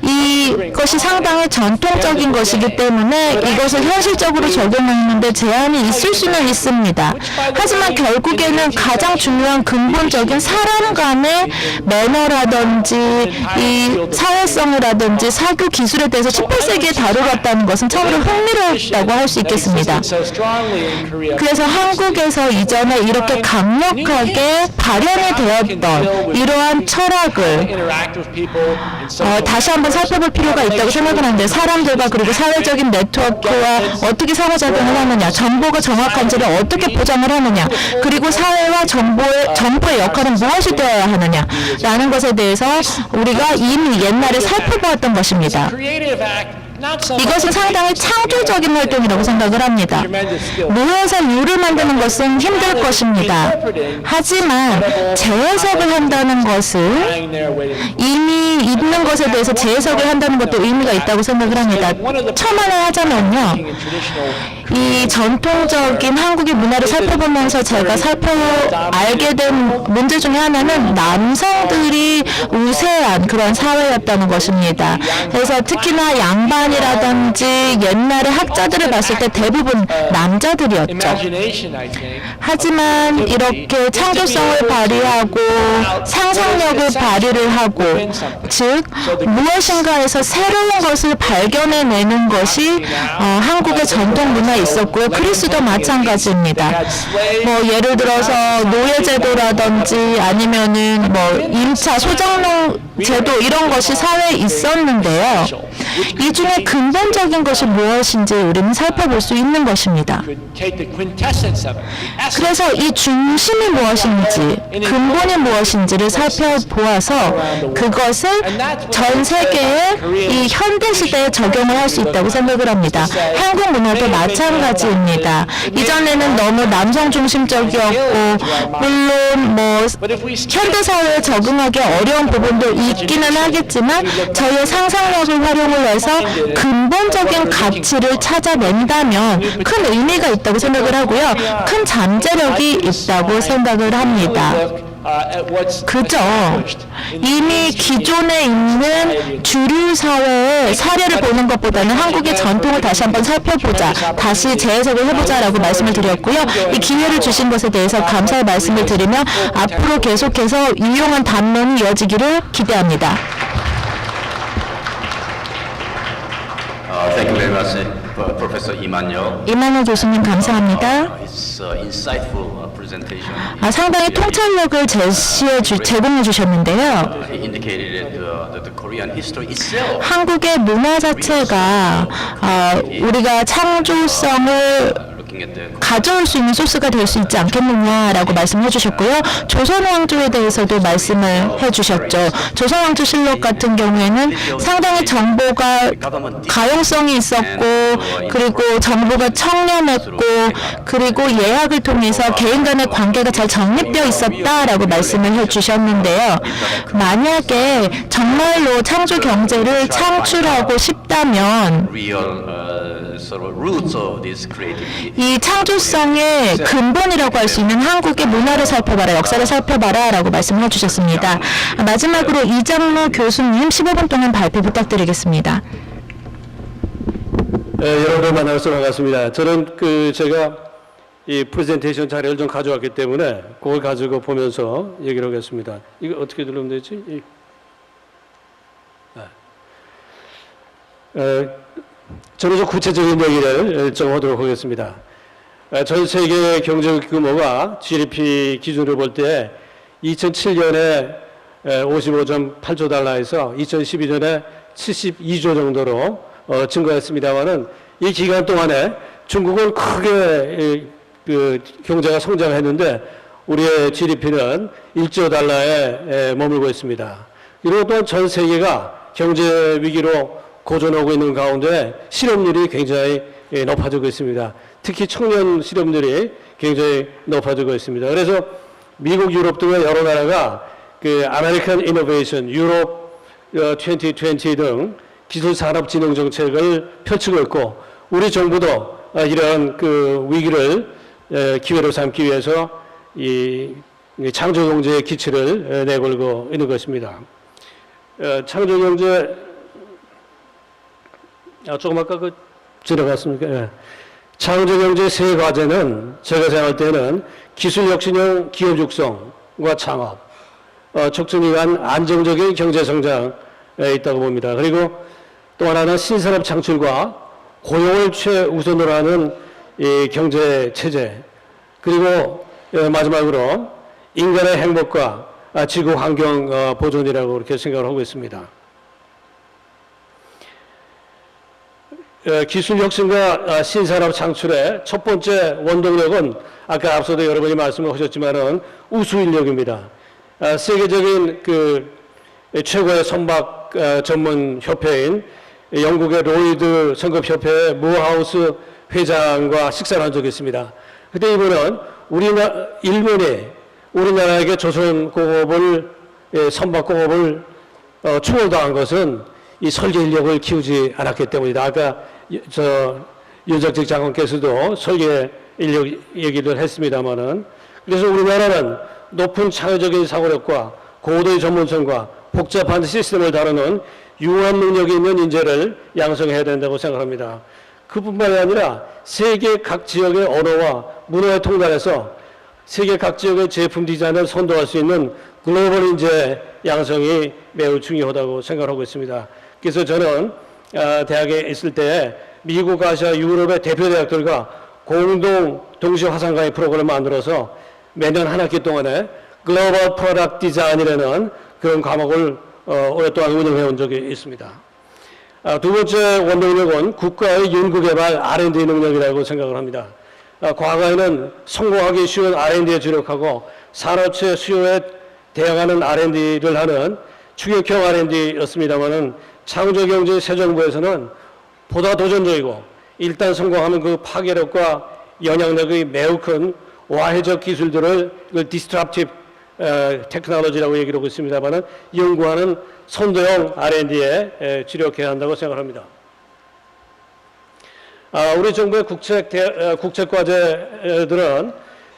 Speaker 2: 이것이 상당히 전통적인 것이기 때문에 이것을 현실적으로 적용하는데 제한이 있을 수는 있습니다. 하지만 결국에는 가장 중요한 근본적인 사람 간의 매너라든지 이 사회성이라든지 사교 기술에 대해서 18세기에 다뤄봤다는 것은 참으로 흥미롭다고 할 수 있겠습니다.
Speaker 6: so strongly in Korea.
Speaker 2: 그래서 한국에서 이전에 이렇게 강력하게 발현이 되었던 이러한 철학을
Speaker 6: Interact with people in social
Speaker 2: 다시 한번 살펴볼 필요가 있다고 생각을 하는데 사람들과 그리고 사회적인 네트워크와 어떻게 상호작용을 하느냐, 정보가 정확한지를 어떻게 보장을 하느냐, 그리고 사회와 정부의 역할은 무엇이 되어야 하느냐라는 것에 대해서 우리가 이미 옛날에 살펴보았던 것입니다.
Speaker 6: creative act, not so much
Speaker 2: 이것은 상당히 창조적인 활동이라고 생각을 합니다. 모여서 율을 만드는 것은 힘들 것입니다. 하지만 재해석을 한다는 것을
Speaker 6: lying there waiting.
Speaker 2: 이미 있는 것에 대해서 재해석을 한다는 것도 의미가 있다고 생각을 합니다. 첨언을 하자면요.
Speaker 6: In traditional
Speaker 2: 이 전통적인 한국의 문화를 살펴보면서 제가 알게 된 문제 중에 하나는 남성들이 우세한 그런 사회였다는 것입니다. 그래서 특히나 양반이라든지 옛날의 학자들을 봤을 때 대부분 남자들이었죠.
Speaker 6: imagination, I think.
Speaker 2: 하지만 이렇게 창조성을 발휘하고 상상력을 발휘를 하고 즉 무엇인가에서 새로운 것을 발견해내는 것이 한국의 전통 문화에 있었고요. 그리스도 마찬가지입니다. 뭐 예를 들어서 노예제도라든지 아니면은 뭐 임차 소장농 제도 이런 것이 사회에 있었는데요. 이 중에 근본적인 것이 무엇인지 우리는 살펴볼 수 있는 것입니다.
Speaker 6: Take the quintessence of it.
Speaker 2: 그래서 이 중심이 무엇인지, 근본이 무엇인지를 살펴보아서 그것을 전 세계의 이 현대 시대에 적용을 할 수 있다고 생각을 합니다. 한국 문화도 마찬가지입니다. 이전에는 너무 남성 중심적이었고, 물론 뭐 현대 사회에 적응하기 어려운 부분도 있기는 하겠지만 저희의 상상력을 활용을 해서 근본적인 가치를 찾아낸다면 큰 의미가 있다고 생각을 하고요. 큰 잠재력이 있다고 생각을 합니다. 그죠? 이미 기존에 있는 주류 사회의 사례를 보는 것보다는 한국의 전통을 다시 한번 살펴보자, 다시 재해석을 해보자라고 말씀을 드렸고요. 이 기회를 주신 것에 대해서 감사의 말씀을 드리며 앞으로 계속해서 유용한 담론이 이어지기를 기대합니다.
Speaker 1: Thank you very much, Professor Imanyo.
Speaker 2: 이만호 교수님 감사합니다.
Speaker 1: It's insightful presentation.
Speaker 2: 상당히 통찰력을 제공해 주셨는데요.
Speaker 1: He indicated the Korean history itself.
Speaker 2: 한국의 문화 자체가 우리가 창조성을
Speaker 1: Looking at the
Speaker 2: 가져올 수 있는 소스가 될 수 있지 않겠느냐라고 말씀해 주셨고요. 조선왕조에 대해서도 말씀을 해주셨죠. 조선왕조실록 같은 경우에는 상당히 정보가 가용성이 있었고, 그리고 정보가 청렴했고, 그리고 예약을 통해서 개인 간의 관계가 잘 정립되어 있었다라고 말씀을 해주셨는데요. 만약에 정말로 창조 경제를 창출하고 싶다면
Speaker 1: real sort of roots of this creativity.
Speaker 2: 이 창조성의 근본이라고 할 수 있는 한국의 문화를 살펴봐라, 역사를 살펴봐라 라고 말씀을 해주셨습니다. 마지막으로 이장로 교수님 15분 동안 발표 부탁드리겠습니다.
Speaker 7: 여러분을 만나서 반갑습니다. 저는 제가 이 프레젠테이션 자료를 좀 가져왔기 때문에 그걸 가지고 보면서 얘기를 하겠습니다. 이거 어떻게 누르면 되지? 저는 좀 구체적인 얘기를 좀 하도록 하겠습니다. 전 세계 경제 규모가 GDP 기준으로 볼 때 2007년에 55.8조 달러에서 2012년에 72조 정도로 증가했습니다만은 이 기간 동안에 중국은 크게 경제가 성장했는데 우리의 GDP는 1조 달러에 머물고 있습니다. 그리고 또 전 세계가 경제 위기로 고전하고 있는 가운데 실업률이 굉장히 높아지고 있습니다. 특히 청년 실업률이 굉장히 높아지고 있습니다. 그래서 미국, 유럽 등의 여러 나라가 아메리칸 이노베이션, 유럽 2020 등 기술산업진흥 정책을 펼치고 있고, 우리 정부도 이러한 위기를 기회로 삼기 위해서 이 창조경제의 기치를 내걸고 있는 것입니다. 창조경제 조금 아까 지나갔습니까? 예. 창조경제 세 과제는 제가 생각할 때는 기술혁신형 기업 육성과 창업, 촉진이 위한 안정적인 경제성장에 있다고 봅니다. 그리고 또 하나는 신산업 창출과 고용을 최우선으로 하는 이 경제체제, 그리고 마지막으로 인간의 행복과 지구 환경 보존이라고 그렇게 생각을 하고 있습니다. 기술 혁신과 신산업 창출의 첫 번째 원동력은 아까 앞서도 여러분이 말씀을 하셨지만은 우수 인력입니다. 세계적인 최고의 선박 전문 협회인 영국의 로이드 선급협회 무하우스 회장과 식사를 한 적이 있습니다. 그때 이분은 일본이 우리나라에게 조선공업을 선박공업을 추월당한 것은 이 설계 인력을 키우지 않았기 때문이다. 아까 윤석열 장관께서도 설계 인력 얘기를 했습니다마는, 그래서 우리나라는 높은 창의적인 사고력과 고도의 전문성과 복잡한 시스템을 다루는 융합 능력이 있는 인재를 양성해야 된다고 생각합니다. 그뿐만이 아니라 세계 각 지역의 언어와 문화에 통달해서 세계 각 지역의 제품 디자인을 선도할 수 있는 글로벌 인재 양성이 매우 중요하다고 생각하고 있습니다. 그래서 저는 대학에 있을 때 미국, 아시아, 유럽의 대표 대학들과 공동 동시 화상 강의 프로그램을 만들어서 매년 한 학기 동안에 글로벌 프로덕트 디자인이라는 그런 과목을 오랫동안 운영해 온 적이 있습니다. 두 번째 원동력은 국가의 연구개발 R&D 능력이라고 생각을 합니다. 과거에는 성공하기 쉬운 R&D에 주력하고 산업체 수요에 대응하는 R&D를 하는 추격형 R&D였습니다만은 창조경제 새 정부에서는 보다 도전적이고 일단 성공하면 그 파괴력과 영향력이 매우 큰 와해적 기술들을 disruptive 테크놀로지라고 얘기를 하고 있습니다만은 연구하는 선도형 R&D에 주력해야 한다고 생각합니다. 우리 정부의 국책과제들은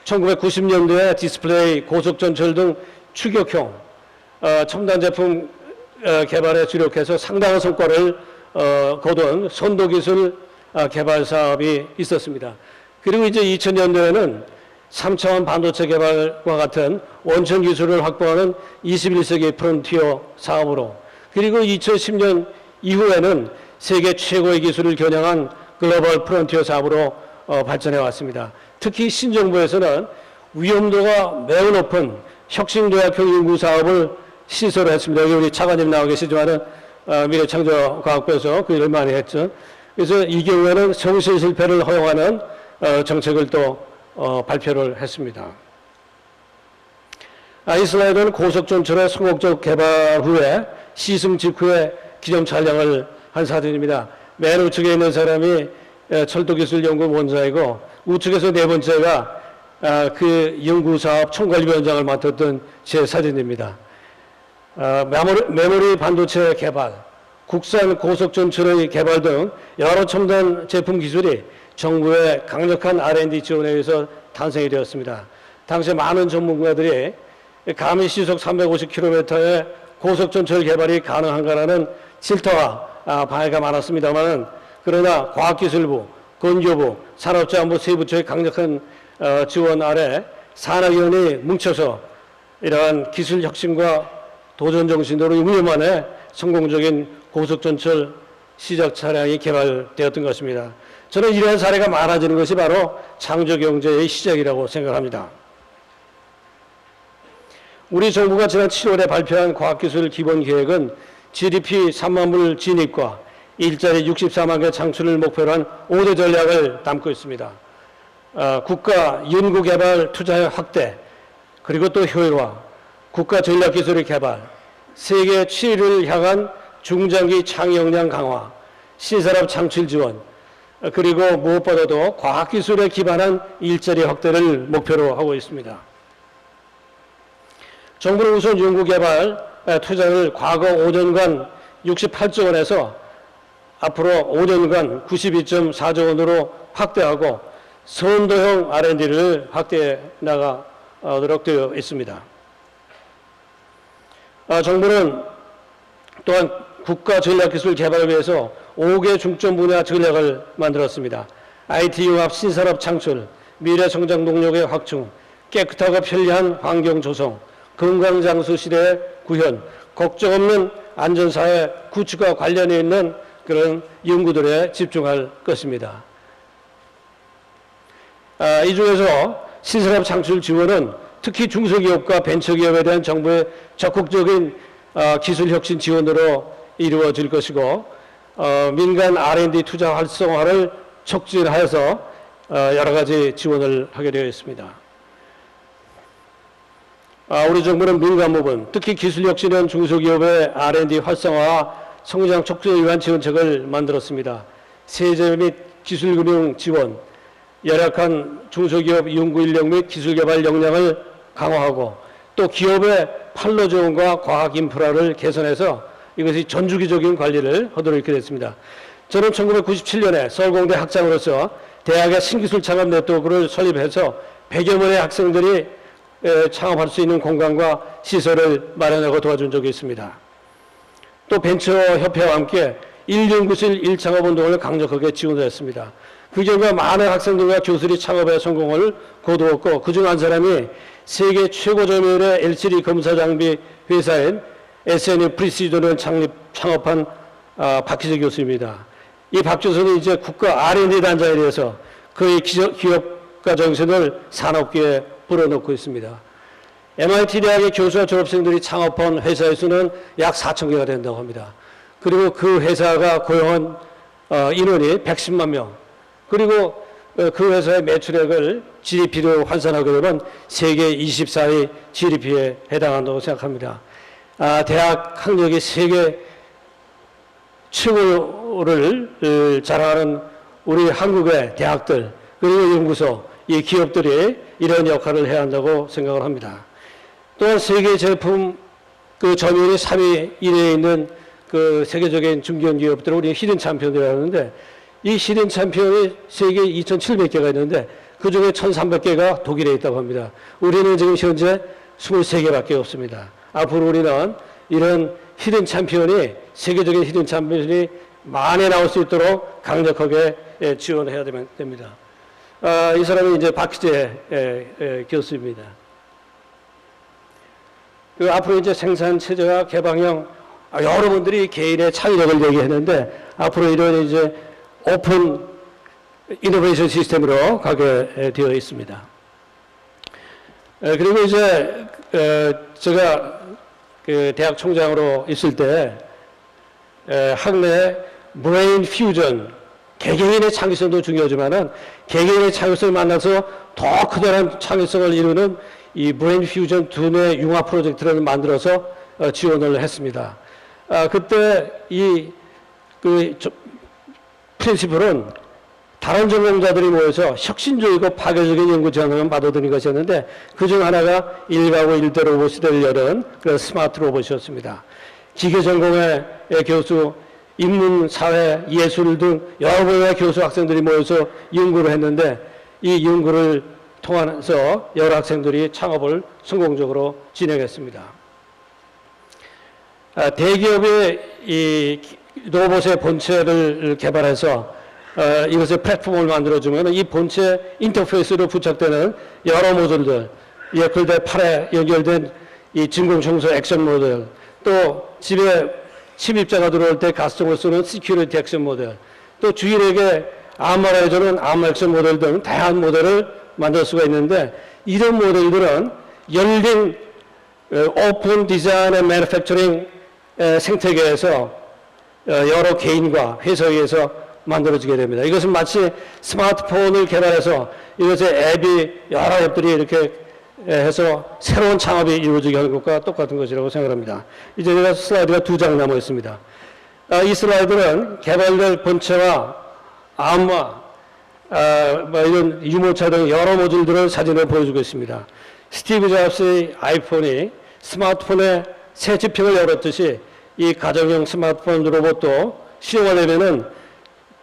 Speaker 7: 1990년도에 디스플레이, 고속전철 등 추격형 첨단 제품 개발에 주력해서 상당한 성과를 거둔 선도기술 개발 사업이 있었습니다. 그리고 이제 2000년도에는 3차원 반도체 개발과 같은 원천 기술을 확보하는 21세기 프론티어 사업으로, 그리고 2010년 이후에는 세계 최고의 기술을 겨냥한 글로벌 프론티어 사업으로 발전해 왔습니다. 특히 신정부에서는 위험도가 매우 높은 혁신도약형 연구 사업을 시설을 했습니다. 여기 우리 차관님 나와 계시지만은 미래창조과학부에서 그 일을 많이 했죠. 그래서 이 경우에는 성실 실패를 허용하는 정책을 또 발표를 했습니다. 이스라엘은 고속전철의 성공적 개발 후에 시승 직후에 기념 촬영을 한 사진입니다. 맨 우측에 있는 사람이 철도기술연구원 원장이고 우측에서 네 번째가 그 연구사업 총괄위원장을 맡았던 제 사진입니다. 메모리 반도체 개발, 국산 고속전철의 개발 등 여러 첨단 제품 기술이 정부의 강력한 R&D 지원에 의해서 탄생이 되었습니다. 당시 많은 전문가들이 감히 시속 350km의 고속전철 개발이 가능한가라는 질타와 방해가 많았습니다만, 그러나 과학기술부, 건교부, 산업자원부 세 부처의 강력한 지원 아래 산학위원이 뭉쳐서 이러한 기술 혁신과 도전 정신으로 6년 만에 성공적인 고속전철 시작 차량이 개발되었던 것입니다. 저는 이러한 사례가 많아지는 것이 바로 창조경제의 시작이라고 생각합니다. 우리 정부가 지난 7월에 발표한 과학기술 기본계획은 GDP 3만 불 진입과 일자리 64만 개 창출을 목표로 한 5대 전략을 담고 있습니다. 국가 연구개발 투자의 확대, 그리고 또 효율화, 국가 전략기술의 개발, 세계 7위를 향한 중장기 창의 역량 강화, 신산업 창출 지원, 그리고 무엇보다도 과학기술에 기반한 일자리 확대를 목표로 하고 있습니다. 정부는 우선 연구개발 투자를 과거 5년간 68조 원에서 앞으로 5년간 92.4조 원으로 확대하고 선도형 R&D를 확대해 나가도록 되어 있습니다. 정부는 또한 국가 전략기술 개발을 위해서 5개 중점 분야 전략을 만들었습니다. IT 융합 신산업 창출, 미래 성장 동력의 확충, 깨끗하고 편리한 환경 조성, 건강장수 시대의 구현, 걱정 없는 안전사회 구축과 관련이 있는 그런 연구들에 집중할 것입니다. 이 중에서 신산업 창출 지원은 특히 중소기업과 벤처기업에 대한 정부의 적극적인 기술혁신 지원으로 이루어질 것이고, 민간 R&D 투자 활성화를 촉진하여서 여러 가지 지원을 하게 되어 있습니다. 우리 정부는 민간 부분, 특히 기술혁신은 중소기업의 R&D 활성화와 성장 촉진을 위한 지원책을 만들었습니다. 세제 및 기술금융 지원, 열악한 중소기업 연구인력 및 기술개발 역량을 강화하고, 또 기업의 판로 지원과 과학 인프라를 개선해서 이것이 전주기적인 관리를 하도록 이렇게 됐습니다. 저는 1997년에 서울공대 학장으로서 대학의 신기술 창업 네트워크를 설립해서 100여 명의 학생들이 창업할 수 있는 공간과 시설을 마련하고 도와준 적이 있습니다. 또 벤처협회와 함께 1연구실 1창업운동을 강력하게 지원했습니다. 그 결과 많은 학생들과 교수들이 창업에 성공을 거두었고, 그중 한 사람이 세계 최고 점유율의 LCD 검사 장비 회사인 SNE 프리시전을 창업한 박희재 교수입니다. 이 박 교수는 이제 국가 R&D 단장에 대해서 그의 기업가 정신을 산업계에 불어넣고 있습니다. MIT 대학의 교수와 졸업생들이 창업한 회사의 수는 약 4,000개가 된다고 합니다. 그리고 그 회사가 고용한 인원이 110만 명. 그리고 그 회사의 매출액을 GDP로 환산하게 되면 세계 24위 GDP에 해당한다고 생각합니다. 대학 학력이 세계 최고를 자랑하는 우리 한국의 대학들 그리고 연구소, 이 기업들이 이런 역할을 해야 한다고 생각을 합니다. 또한 세계 제품 그 점유율이 3위 1위에 있는 그 세계적인 중견 기업들을 우리 히든 챔피언이라고 하는데 이 히든 챔피언이 세계 2,700개가 있는데 그 중에 1,300개가 독일에 있다고 합니다. 우리는 지금 현재 23개밖에 없습니다. 앞으로 우리는 이런 히든 챔피언이 세계적인 히든 챔피언이 많이 나올 수 있도록 강력하게 지원해야 됩니다. 이 사람은 이제 박희재 교수입니다. 그 앞으로 이제 생산 체제와 개방형 여러분들이 개인의 창의력을 얘기했는데 앞으로 이런 이제 오픈 이노베이션 시스템으로 가게 되어 있습니다. 그리고 이제 제가 그 대학 총장으로 있을 때 학내 브레인 퓨전 개개인의 창의성도 중요하지만은 개개인의 창의성을 만나서 더 크다란 창의성을 이루는 이 브레인 퓨전 두뇌 융합 프로젝트를 만들어서 지원을 했습니다. 그때 그 프린시플은 다른 전공자들이 모여서 혁신적이고 파괴적인 연구 제안을 받아들인 것이었는데 그중 하나가 일가구 일대 로봇이 될 여는 그런 스마트 로봇이었습니다. 기계 전공의 교수, 인문, 사회, 예술 등 여러 분야의 교수 학생들이 모여서 연구를 했는데 이 연구를 통해서 여러 학생들이 창업을 성공적으로 진행했습니다. 대기업이 이 로봇의 본체를 개발해서 이것의 플랫폼을 만들어주면 이 본체 인터페이스로 부착되는 여러 모듈들, 예컨대 팔에 연결된 이 진공청소 액션 모델, 또 집에 침입자가 들어올 때 가스통을 쓰는 시큐리티 액션 모델, 또 주인에게 암호를 해주는 암호 액션 모델 등 다양한 모델을 만들 수가 있는데 이런 모델들은 열린 오픈 디자인 앤 매니팩처링 생태계에서 여러 개인과 회사에 의해서 만들어지게 됩니다. 이것은 마치 스마트폰을 개발해서 이것의 앱이 여러 앱들이 이렇게 해서 새로운 창업이 이루어지게 하는 것과 똑같은 것이라고 생각합니다. 이제 제가 슬라이드가 2장 남아 있습니다. 이 슬라이드는 개발될 본체와 암호와 이런 유모차 등 여러 모듈들을 사진을 보여주고 있습니다. 스티브 잡스의 아이폰이 스마트폰의 새 지평을 열었듯이 이 가정용 스마트폰 로봇도 시험하려면은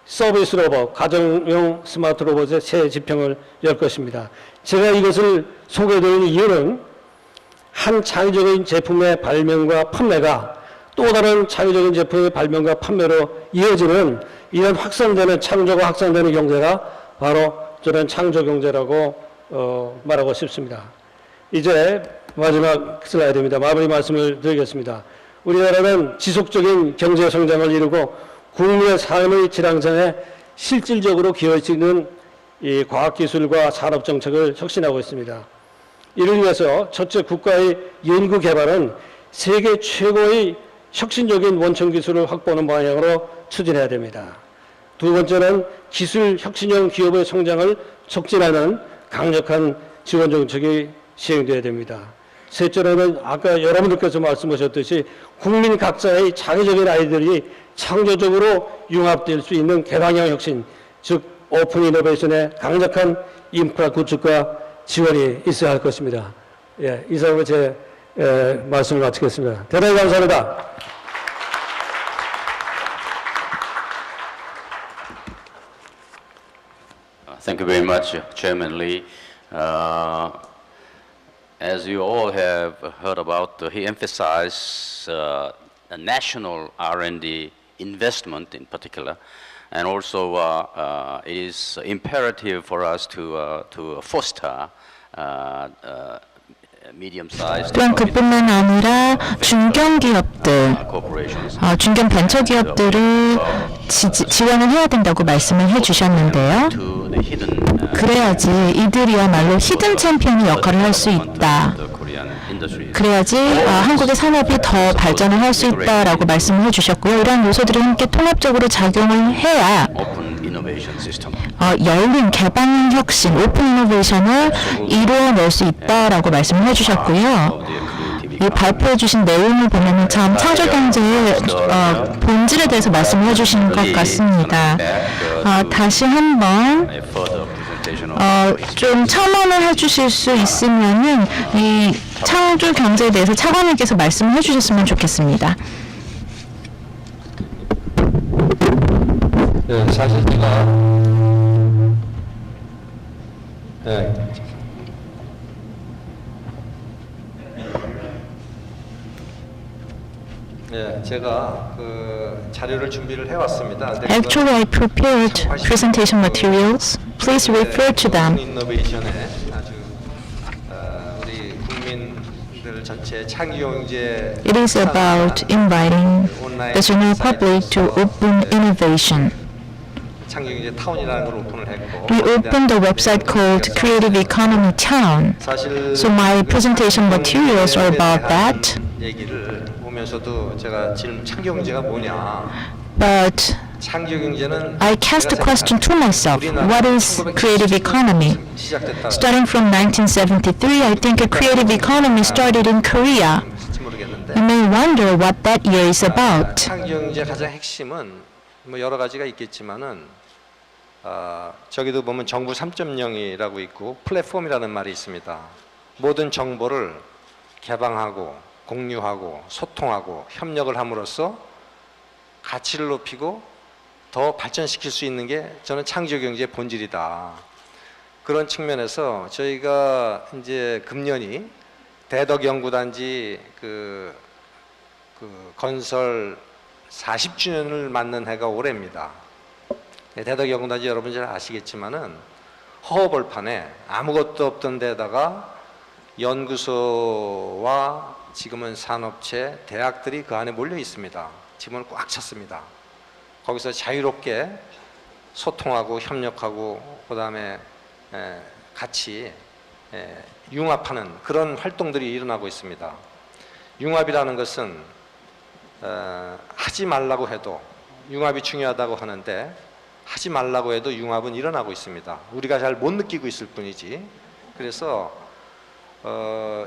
Speaker 7: 서비스 로봇, 가정용 스마트 로봇의 새 지평을 열 것입니다. 제가 이것을 소개해드리는 이유는 한 창의적인 제품의 발명과 판매가 또 다른 창의적인 제품의 발명과 판매로 이어지는 이런 확산되는 창조가 확산되는 경제가 바로 저는 창조 경제라고 말하고 싶습니다. 이제 마지막 슬라이드입니다. 마무리 말씀을 드리겠습니다. 우리나라는 지속적인 경제 성장을 이루고 국민의 삶의 질 향상에 실질적으로 기여할 수 있는 이 과학기술과 산업정책을 혁신하고 있습니다. 이를 위해서 첫째, 국가의 연구개발은 세계 최고의 혁신적인 원천기술을 확보하는 방향으로 추진해야 됩니다. 두 번째는 기술 혁신형 기업의 성장을 촉진하는 강력한 지원 정책이 시행되어야 됩니다. 셋째로는 아까 여러분들께서 말씀하셨듯이 국민 각자의 창의적인 아이들이 창조적으로 융합될 수 있는 개방형 혁신, 즉 오픈 이노베이션의 강력한 인프라 구축과 지원이 있어야 할 것입니다. 예, 이상으로 제 말씀을 마치겠습니다. 대단히 감사합니다.
Speaker 1: Thank you very much, Chairman Lee. As you all have heard about, he emphasized a national R&D investment in particular, and also it is imperative for us to foster medium-sized
Speaker 2: 또한 그뿐만 아니라 중견기업들, 중견 벤처기업들을 지원을 해야 된다고 말씀을 해주셨는데요. 그래야지 이들이야말로 히든 챔피언의 역할을 할 수 있다.
Speaker 1: industries.
Speaker 2: 그래야지 한국의 산업이 더 발전을 할 수 있다라고 말씀을 해주셨고요. 이러한 요소들이 함께 통합적으로 작용을 해야
Speaker 1: Open innovation system.
Speaker 2: 열린 개방 혁신, 오픈 이노베이션을 이루어낼 수 있다라고 말씀을 해주셨고요. 이 발표해 주신 내용을 보면 참 창조 경제의 본질에 대해서 말씀을 해주신 것 같습니다. 다시 한번
Speaker 1: A further presentation of
Speaker 2: 좀 첨언을 해주실 수 있으면은 이 창조 경제에 대해서 차관님께서 말씀을 해주셨으면 좋겠습니다.
Speaker 3: 네, 사실 제가 네. 네, 제가 그 자료를 준비를 해왔습니다. 근데 그건
Speaker 2: Actually, I prepared presentation materials. Please refer to them.
Speaker 3: 인노베이션에 아주 우리 국민들 전체 창조경제
Speaker 2: It is about inviting the general public to open innovation.
Speaker 3: 창조경제 타운이라는 걸 오픈을 했고
Speaker 2: We opened a website called Creative Economy Town.
Speaker 3: 사실
Speaker 2: So my presentation materials are about that.
Speaker 3: 얘기를 보면서도 제가 지금 창조경제가 뭐냐?
Speaker 2: But
Speaker 3: 창조경제는
Speaker 2: I cast the question to myself, what is creative economy?
Speaker 3: 시작됐다.
Speaker 2: Starting from 1973, I think a creative economy started in Korea.
Speaker 3: 모르겠는데.
Speaker 2: You may wonder what that year is about.
Speaker 3: 창조경제 가장 핵심은 뭐 여러 가지가 있겠지만은 저기도 보면 정부 3.0이라고 있고 플랫폼이라는 말이 있습니다. 모든 정보를 개방하고 공유하고 소통하고 협력을 함으로써 가치를 높이고 더 발전시킬 수 있는 게 저는 창조경제의 본질이다. 그런 측면에서 저희가 이제 금년이 대덕연구단지 그 건설 40주년을 맞는 해가 올해입니다. 대덕연구단지 여러분 잘 아시겠지만은 허허벌판에 아무것도 없던 데다가 연구소와 지금은 산업체, 대학들이 그 안에 몰려 있습니다. 지금은 꽉 찼습니다. 거기서 자유롭게 소통하고 협력하고 그다음에 같이 융합하는 그런 활동들이 일어나고 있습니다. 융합이라는 것은 하지 말라고 해도 융합이 중요하다고 하는데 하지 말라고 해도 융합은 일어나고 있습니다. 우리가 잘 못 느끼고 있을 뿐이지. 그래서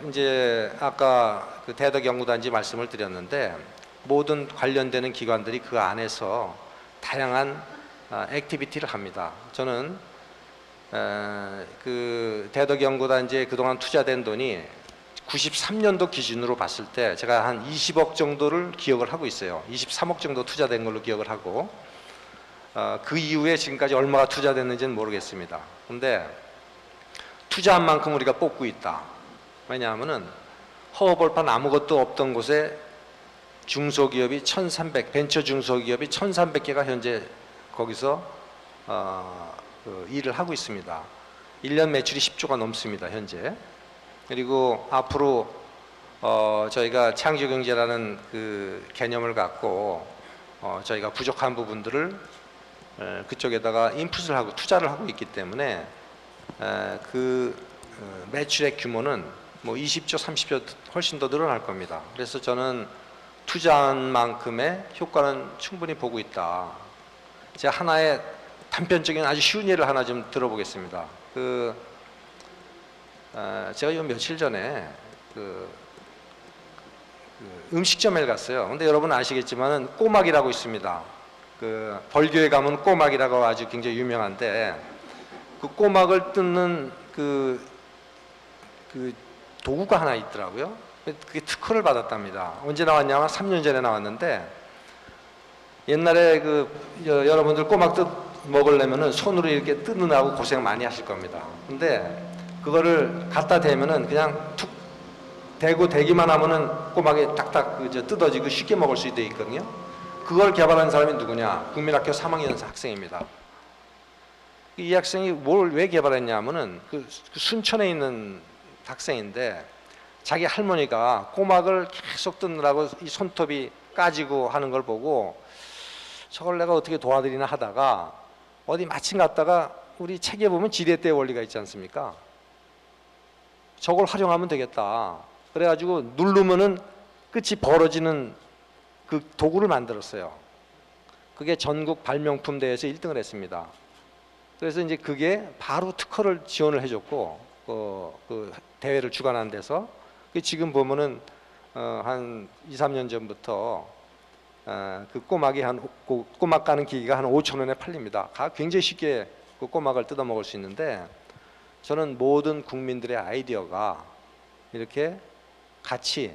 Speaker 3: 이제 아까 그 대덕연구단지 말씀을 드렸는데 모든 관련되는 기관들이 그 안에서 다양한 액티비티를 합니다. 저는 그 대덕연구단지에 그동안 투자된 돈이 93년도 기준으로 봤을 때 제가 한 20억 정도를 기억을 하고 있어요. 23억 정도 투자된 걸로 기억을 하고 그 이후에 지금까지 얼마가 투자됐는지는 모르겠습니다. 근데 투자한 만큼 우리가 뽑고 있다. 왜냐하면은 허허벌판 아무것도 없던 곳에 중소기업이 1,300, 벤처 중소기업이 1,300개가 현재 거기서 일을 하고 있습니다. 1년 매출이 10조가 넘습니다, 현재. 그리고 앞으로 저희가 창조경제라는 그 개념을 갖고 저희가 부족한 부분들을 그쪽에다가 인풋을 하고 투자를 하고 있기 때문에 그 매출의 규모는 뭐 20조, 30조 훨씬 더 늘어날 겁니다. 그래서 저는 투자한 만큼의 효과는 충분히 보고 있다. 제가 하나의 단편적인 아주 쉬운 예를 하나 좀 들어보겠습니다. 제가 요 며칠 전에 음식점에 갔어요. 근데 여러분 아시겠지만은 꼬막이라고 있습니다. 벌교에 가면 꼬막이라고 아주 굉장히 유명한데 그 꼬막을 뜯는 그 도구가 하나 있더라고요. 그게 특허를 받았답니다. 언제 나왔냐면 3년 전에 나왔는데 옛날에 여러분들 꼬막 먹으려면은 손으로 이렇게 뜯느라고 고생 많이 하실 겁니다. 근데 그거를 갖다 대면은 그냥 툭 대고 대기만 하면은 꼬막이 딱딱 뜯어지고 쉽게 먹을 수 있거든요. 그걸 개발한 사람이 누구냐? 국민학교 3학년 학생입니다. 이 학생이 뭘 왜 개발했냐면은 그 순천에 있는 학생인데 자기 할머니가 꼬막을 계속 뜯느라고 이 손톱이 까지고 하는 걸 보고 저걸 내가 어떻게 도와드리나 하다가 어디 마침 갔다가 우리 책에 보면 지대대 원리가 있지 않습니까? 저걸 활용하면 되겠다. 그래가지고 누르면은 끝이 벌어지는 그 도구를 만들었어요. 그게 전국 발명품 대회에서 1등을 했습니다. 그래서 이제 그게 바로 특허를 지원을 해줬고 그 대회를 주관한 데서 지금 보면은 한 2, 3년 전부터 그 꼬막이 꼬막 가는 기기가 한 5천 원에 팔립니다. 굉장히 쉽게 그 꼬막을 뜯어 먹을 수 있는데 저는 모든 국민들의 아이디어가 이렇게 같이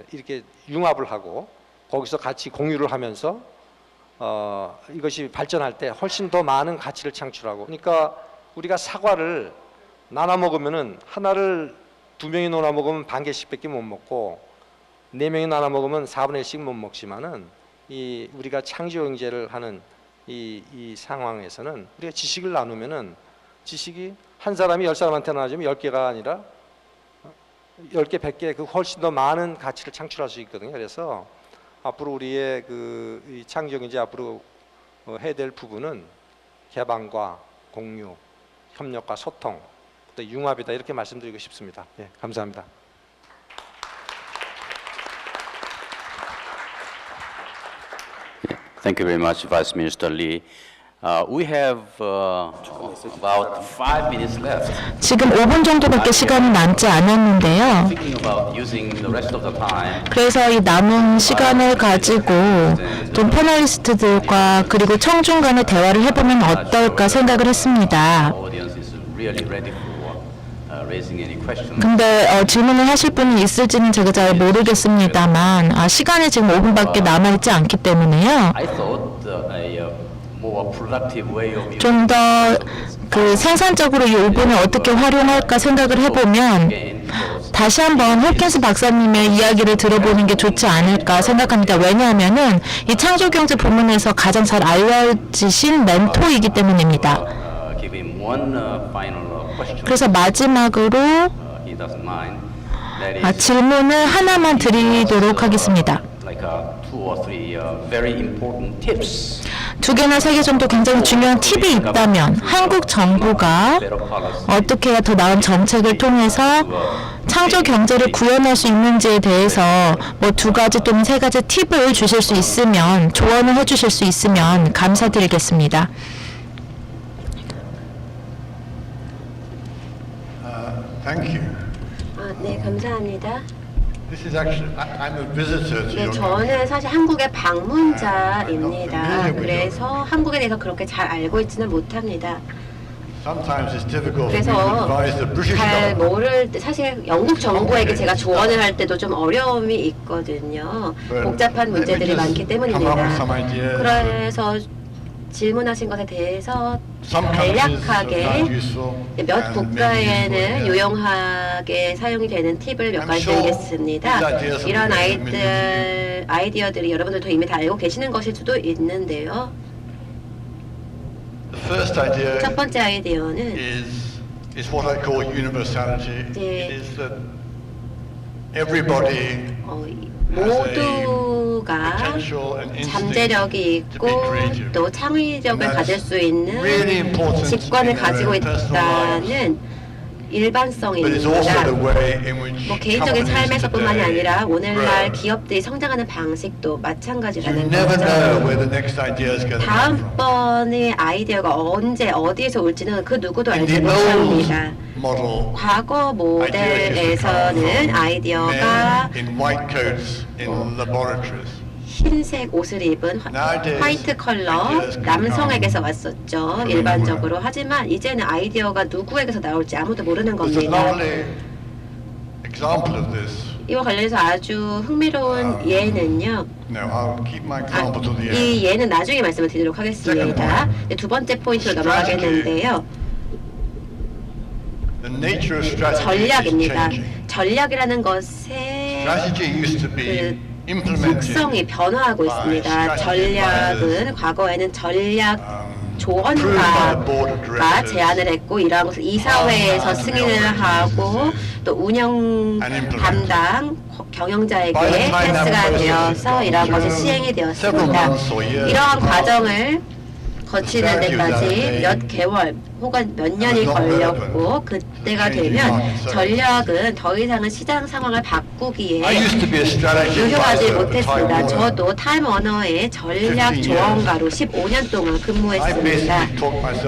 Speaker 3: 이렇게 융합을 하고 거기서 같이 공유를 하면서 이것이 발전할 때 훨씬 더 많은 가치를 창출하고 그러니까 우리가 사과를 나눠 먹으면은 하나를 2명이 나눠 먹으면 반 개씩밖에 못 먹고 4명이 나눠 먹으면 4분의 1씩 못 먹지만은 이 우리가 창조 경제를 하는 이 상황에서는 우리가 지식을 나누면은 지식이 한 사람이 10사람한테 나눠주면 10개가 아니라 10개, 100개 그 훨씬 더 많은 가치를 창출할 수 있거든요. 그래서 앞으로 우리의 이 창조 경제 앞으로 해야 될 부분은 개방과 공유, 협력과 소통, 또 융합이다 이렇게 말씀드리고 싶습니다. 예, 감사합니다.
Speaker 1: Thank you very much, Vice Minister Lee. We have about 5 minutes left.
Speaker 2: 지금 5분 정도밖에 시간이 남지 않았는데요.
Speaker 1: Thinking about using the rest of the time.
Speaker 2: 그래서 이 남은 시간을 가지고 좀 패널리스트들과 그리고 청중 간의 대화를 해보면 어떨까 생각을 했습니다.
Speaker 1: Audience is really ready for raising any questions.
Speaker 2: 근데 질문을 하실 분이 있을지는 제가 잘 모르겠습니다만 시간이 지금 5분밖에 남아있지 않기 때문에요.
Speaker 1: I thought a more productive way of
Speaker 2: 좀 더 그 생산적으로 이 5분을 어떻게 활용할까 생각을 해보면 다시 한번 홉킨스 박사님의 이야기를 들어보는 게 좋지 않을까 생각합니다. 왜냐하면은 이 창조경제 부문에서 가장 잘 알려지신 멘토이기 때문입니다.
Speaker 1: give him one final question.
Speaker 2: 그래서 마지막으로
Speaker 1: He doesn't mind. That is
Speaker 2: 질문을 하나만 드리도록 하겠습니다.
Speaker 1: like 2 or 3 very important tips.
Speaker 2: 2개나 3개 정도 굉장히 중요한 팁이 있다면 한국 정부가 어떻게 해야 더 나은 정책을 통해서 창조 경제를 구현할 수 있는지에 대해서 뭐 2가지 또는 3가지 팁을 주실 수 있으면 조언을 해주실 수 있으면 감사드리겠습니다.
Speaker 4: Thank you.
Speaker 5: 네, 감사합니다.
Speaker 4: This is actually, I'm a visitor to
Speaker 5: 네,
Speaker 4: your
Speaker 5: 저는 사실 한국의 방문자입니다. 그래서 한국에 대해서 그렇게 잘 알고 있지는 못합니다.
Speaker 4: Sometimes it's difficult for me to
Speaker 5: 그래서
Speaker 4: advise the British
Speaker 5: 잘
Speaker 4: government.
Speaker 5: 모를 때 사실 영국 정부에게 제가 조언을 할 때도 좀 어려움이 있거든요. 복잡한 문제들이 많기 때문입니다. 그래서 질문하신 것에 대해서 간략하게 몇 국가에는 유용하게 사용이 되는 팁을 몇 가지 드리겠습니다. 이런 아이디어들이 여러분들도 이미 다 알고 계시는 것일 수도 있는데요.
Speaker 4: The first idea
Speaker 5: 첫 번째 아이디어는
Speaker 4: is what I call universality.
Speaker 5: 네.
Speaker 4: It is that everybody
Speaker 5: 모두가 잠재력이 있고 또 창의력을 가질 수 있는 직관을 가지고 있다는 일반성입니다. 뭐 개인적인 삶에서뿐만이 아니라 오늘날 기업들이 성장하는 방식도 마찬가지라는 거죠. 다음번의 아이디어가 언제 어디에서 올지는 그 누구도 알지 못합니다. 과거 모델에서는 아이디어가 흰색 옷을 입은 화이트 컬러 남성에게서 왔었죠. 일반적으로. 하지만 이제는 아이디어가 누구에게서 나올지 아무도 모르는 겁니다. 이와 관련해서 아주 흥미로운 예는요. 이 예는 나중에 말씀을 드리도록 하겠습니다. 네, 2번째 포인트로 넘어가겠는데요. 전략입니다. 전략이라는 것의 그 속성이 변화하고 있습니다. 전략은 과거에는 전략 조언가가 제안을 했고 이러한 것을 이사회에서 승인을 하고 또 운영 담당 경영자에게 패스가 되어서 이러한 것이 시행이 되었습니다. 이러한 과정을 거치는 데까지 몇 개월 혹은 몇 년이 걸렸고 그때가 되면 전략은 더 이상은 시장 상황을 바꾸기에 유효하지 못했습니다. 저도 타임워너의 전략 조언가로 15년 동안 근무했습니다.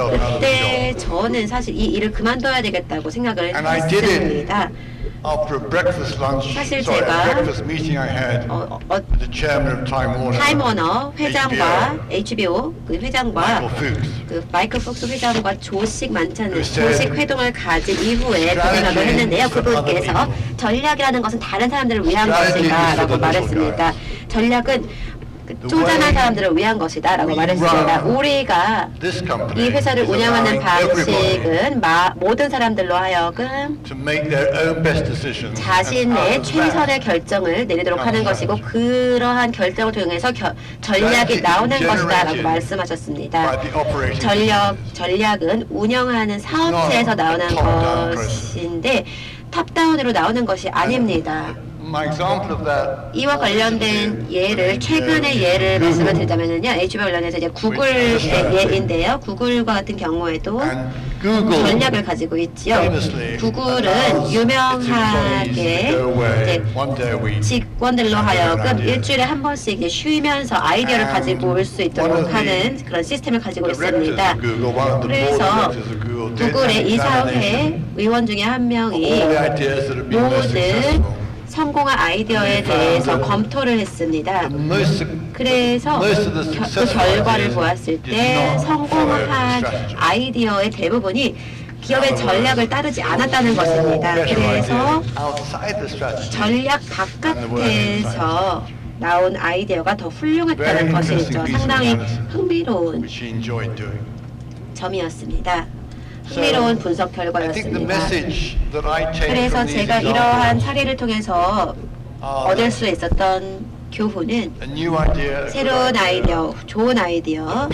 Speaker 5: 그때 저는 사실 이 일을 그만둬야 되겠다고 생각을 했습니다. 사실 제가 타임워너 회장과 HBO 그 회장과 그 마이클 폭스 회장과 조식 만찬 조식 회동을 가진 이후에 그 생각을 했는데요. 그분께서 전략이라는 것은 다른 사람들을 위한 것이다라고 말했습니다. 전략은 쪼잔한 사람들을 위한 것이다 라고 말했습니다. 우리가 이 회사를 운영하는 방식은 모든 사람들로 하여금 자신의 최선의 결정을 내리도록 하는 것이고 그러한 결정을 통해서 전략이 나오는 것이다 라고 말씀하셨습니다. 전략은 운영하는 사업체에서 나오는 것인데 탑다운으로 나오는 것이 아닙니다. 이와 관련된 예를 최근의 예를 말씀을 드리자면요, HBO 관련해서 이제 구글의 예인데요. 구글과 같은 경우에도 전략을 가지고 있지요. 구글은 유명하게 이제 직원들로 하여금 일주일에 한 번씩 쉬면서 아이디어를 가지고 올 수 있도록 하는 그런 시스템을 가지고 있습니다. 그래서 구글의 이사회 의원 중에 한 명이 모든 성공한 아이디어에 대해서 검토를 했습니다. 그래서 그 결과를 보았을 때 성공한 아이디어의 대부분이 기업의 전략을 따르지 않았다는 것입니다. 그래서 전략 바깥에서 나온 아이디어가 더 훌륭했다는 것이죠. 상당히 흥미로운 점이었습니다. 흥미로운 분석 결과였습니다. 그래서 제가 이러한 사례를 통해서 얻을 수 있었던 교훈은 새로운 아이디어, 좋은 아이디어는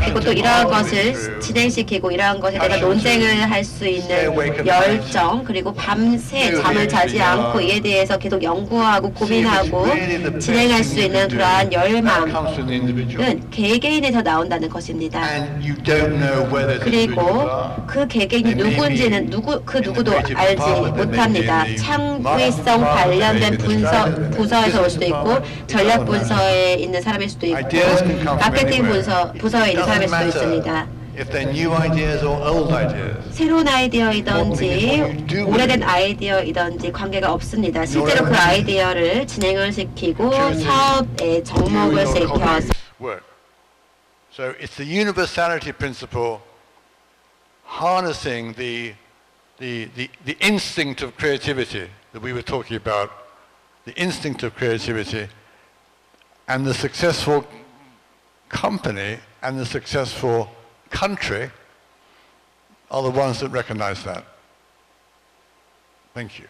Speaker 5: 그리고 또 이러한 것을 진행시키고 이러한 것에 대해서 논쟁을 할 수 있는 열정 그리고 밤새 잠을 자지 않고 이에 대해서 계속 연구하고 고민하고 진행할 수 있는 그러한 열망은 개개인에서 나온다는 것입니다. 그리고 그 개개인이 누군지는 그 누구도 알지 못합니다. 창의성 관련된 부서에서 올 수도 있고 전략 분서에 있는 사람일 수도 있고 마케팅 부서에 있는 사람일 수도 있습니다. 새로운 아이디어이든지 오래된 아이디어이든지 관계가 없습니다. 실제로 그 아이디어를 진행을 시키고 사업에 접목을 시켜서
Speaker 4: So it's the universality principle harnessing the instinct of creativity that we were talking about. The instinct of creativity and the successful company and the successful country are the ones that recognize that. Thank you.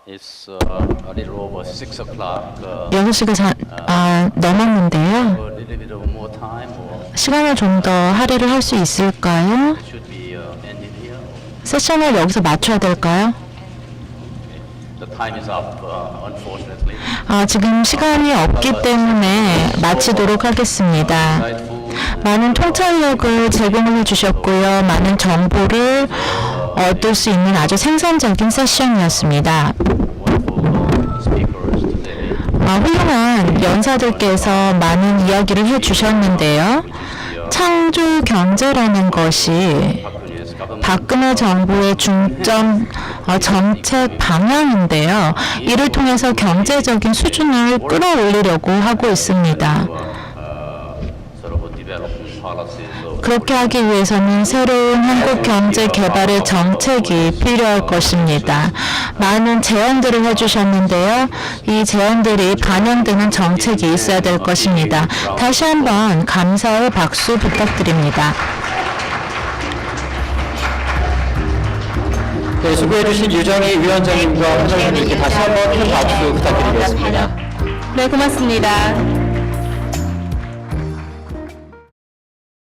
Speaker 1: It's a little over 6 o'clock.
Speaker 2: 6시가 넘었는데요.
Speaker 1: A little bit of more time or
Speaker 2: 시간을 좀 더 할애를 할 수 있을까요?
Speaker 1: should be ended here.
Speaker 2: 세션을 여기서 맞춰야 될까요?
Speaker 1: The time is up, unfortunately.
Speaker 2: 지금 시간이 없기 때문에 마치도록 하겠습니다. 많은 통찰력을 제공해 주셨고요. 많은 정보를 얻을 수 있는 아주 생산적인 세션이었습니다.
Speaker 1: Speakers today.
Speaker 2: 훌륭한 연사들께서 많은 이야기를 해주셨는데요. 창조 경제라는 것이 박근혜 정부의 중점 정책 방향인데요. 이를 통해서 경제적인 수준을 끌어올리려고 하고 있습니다. 그렇게 하기 위해서는 새로운 한국 경제 개발의 정책이 필요할 것입니다. 많은 제안들을 해주셨는데요. 이 제안들이 반영되는 정책이 있어야 될 것입니다. 다시 한번 감사의 박수 부탁드립니다.
Speaker 8: 네, 수고해주신 유정희 위원장님과 회장님께 다시 한번 큰 박수 부탁드리겠습니다.
Speaker 5: 네, 고맙습니다.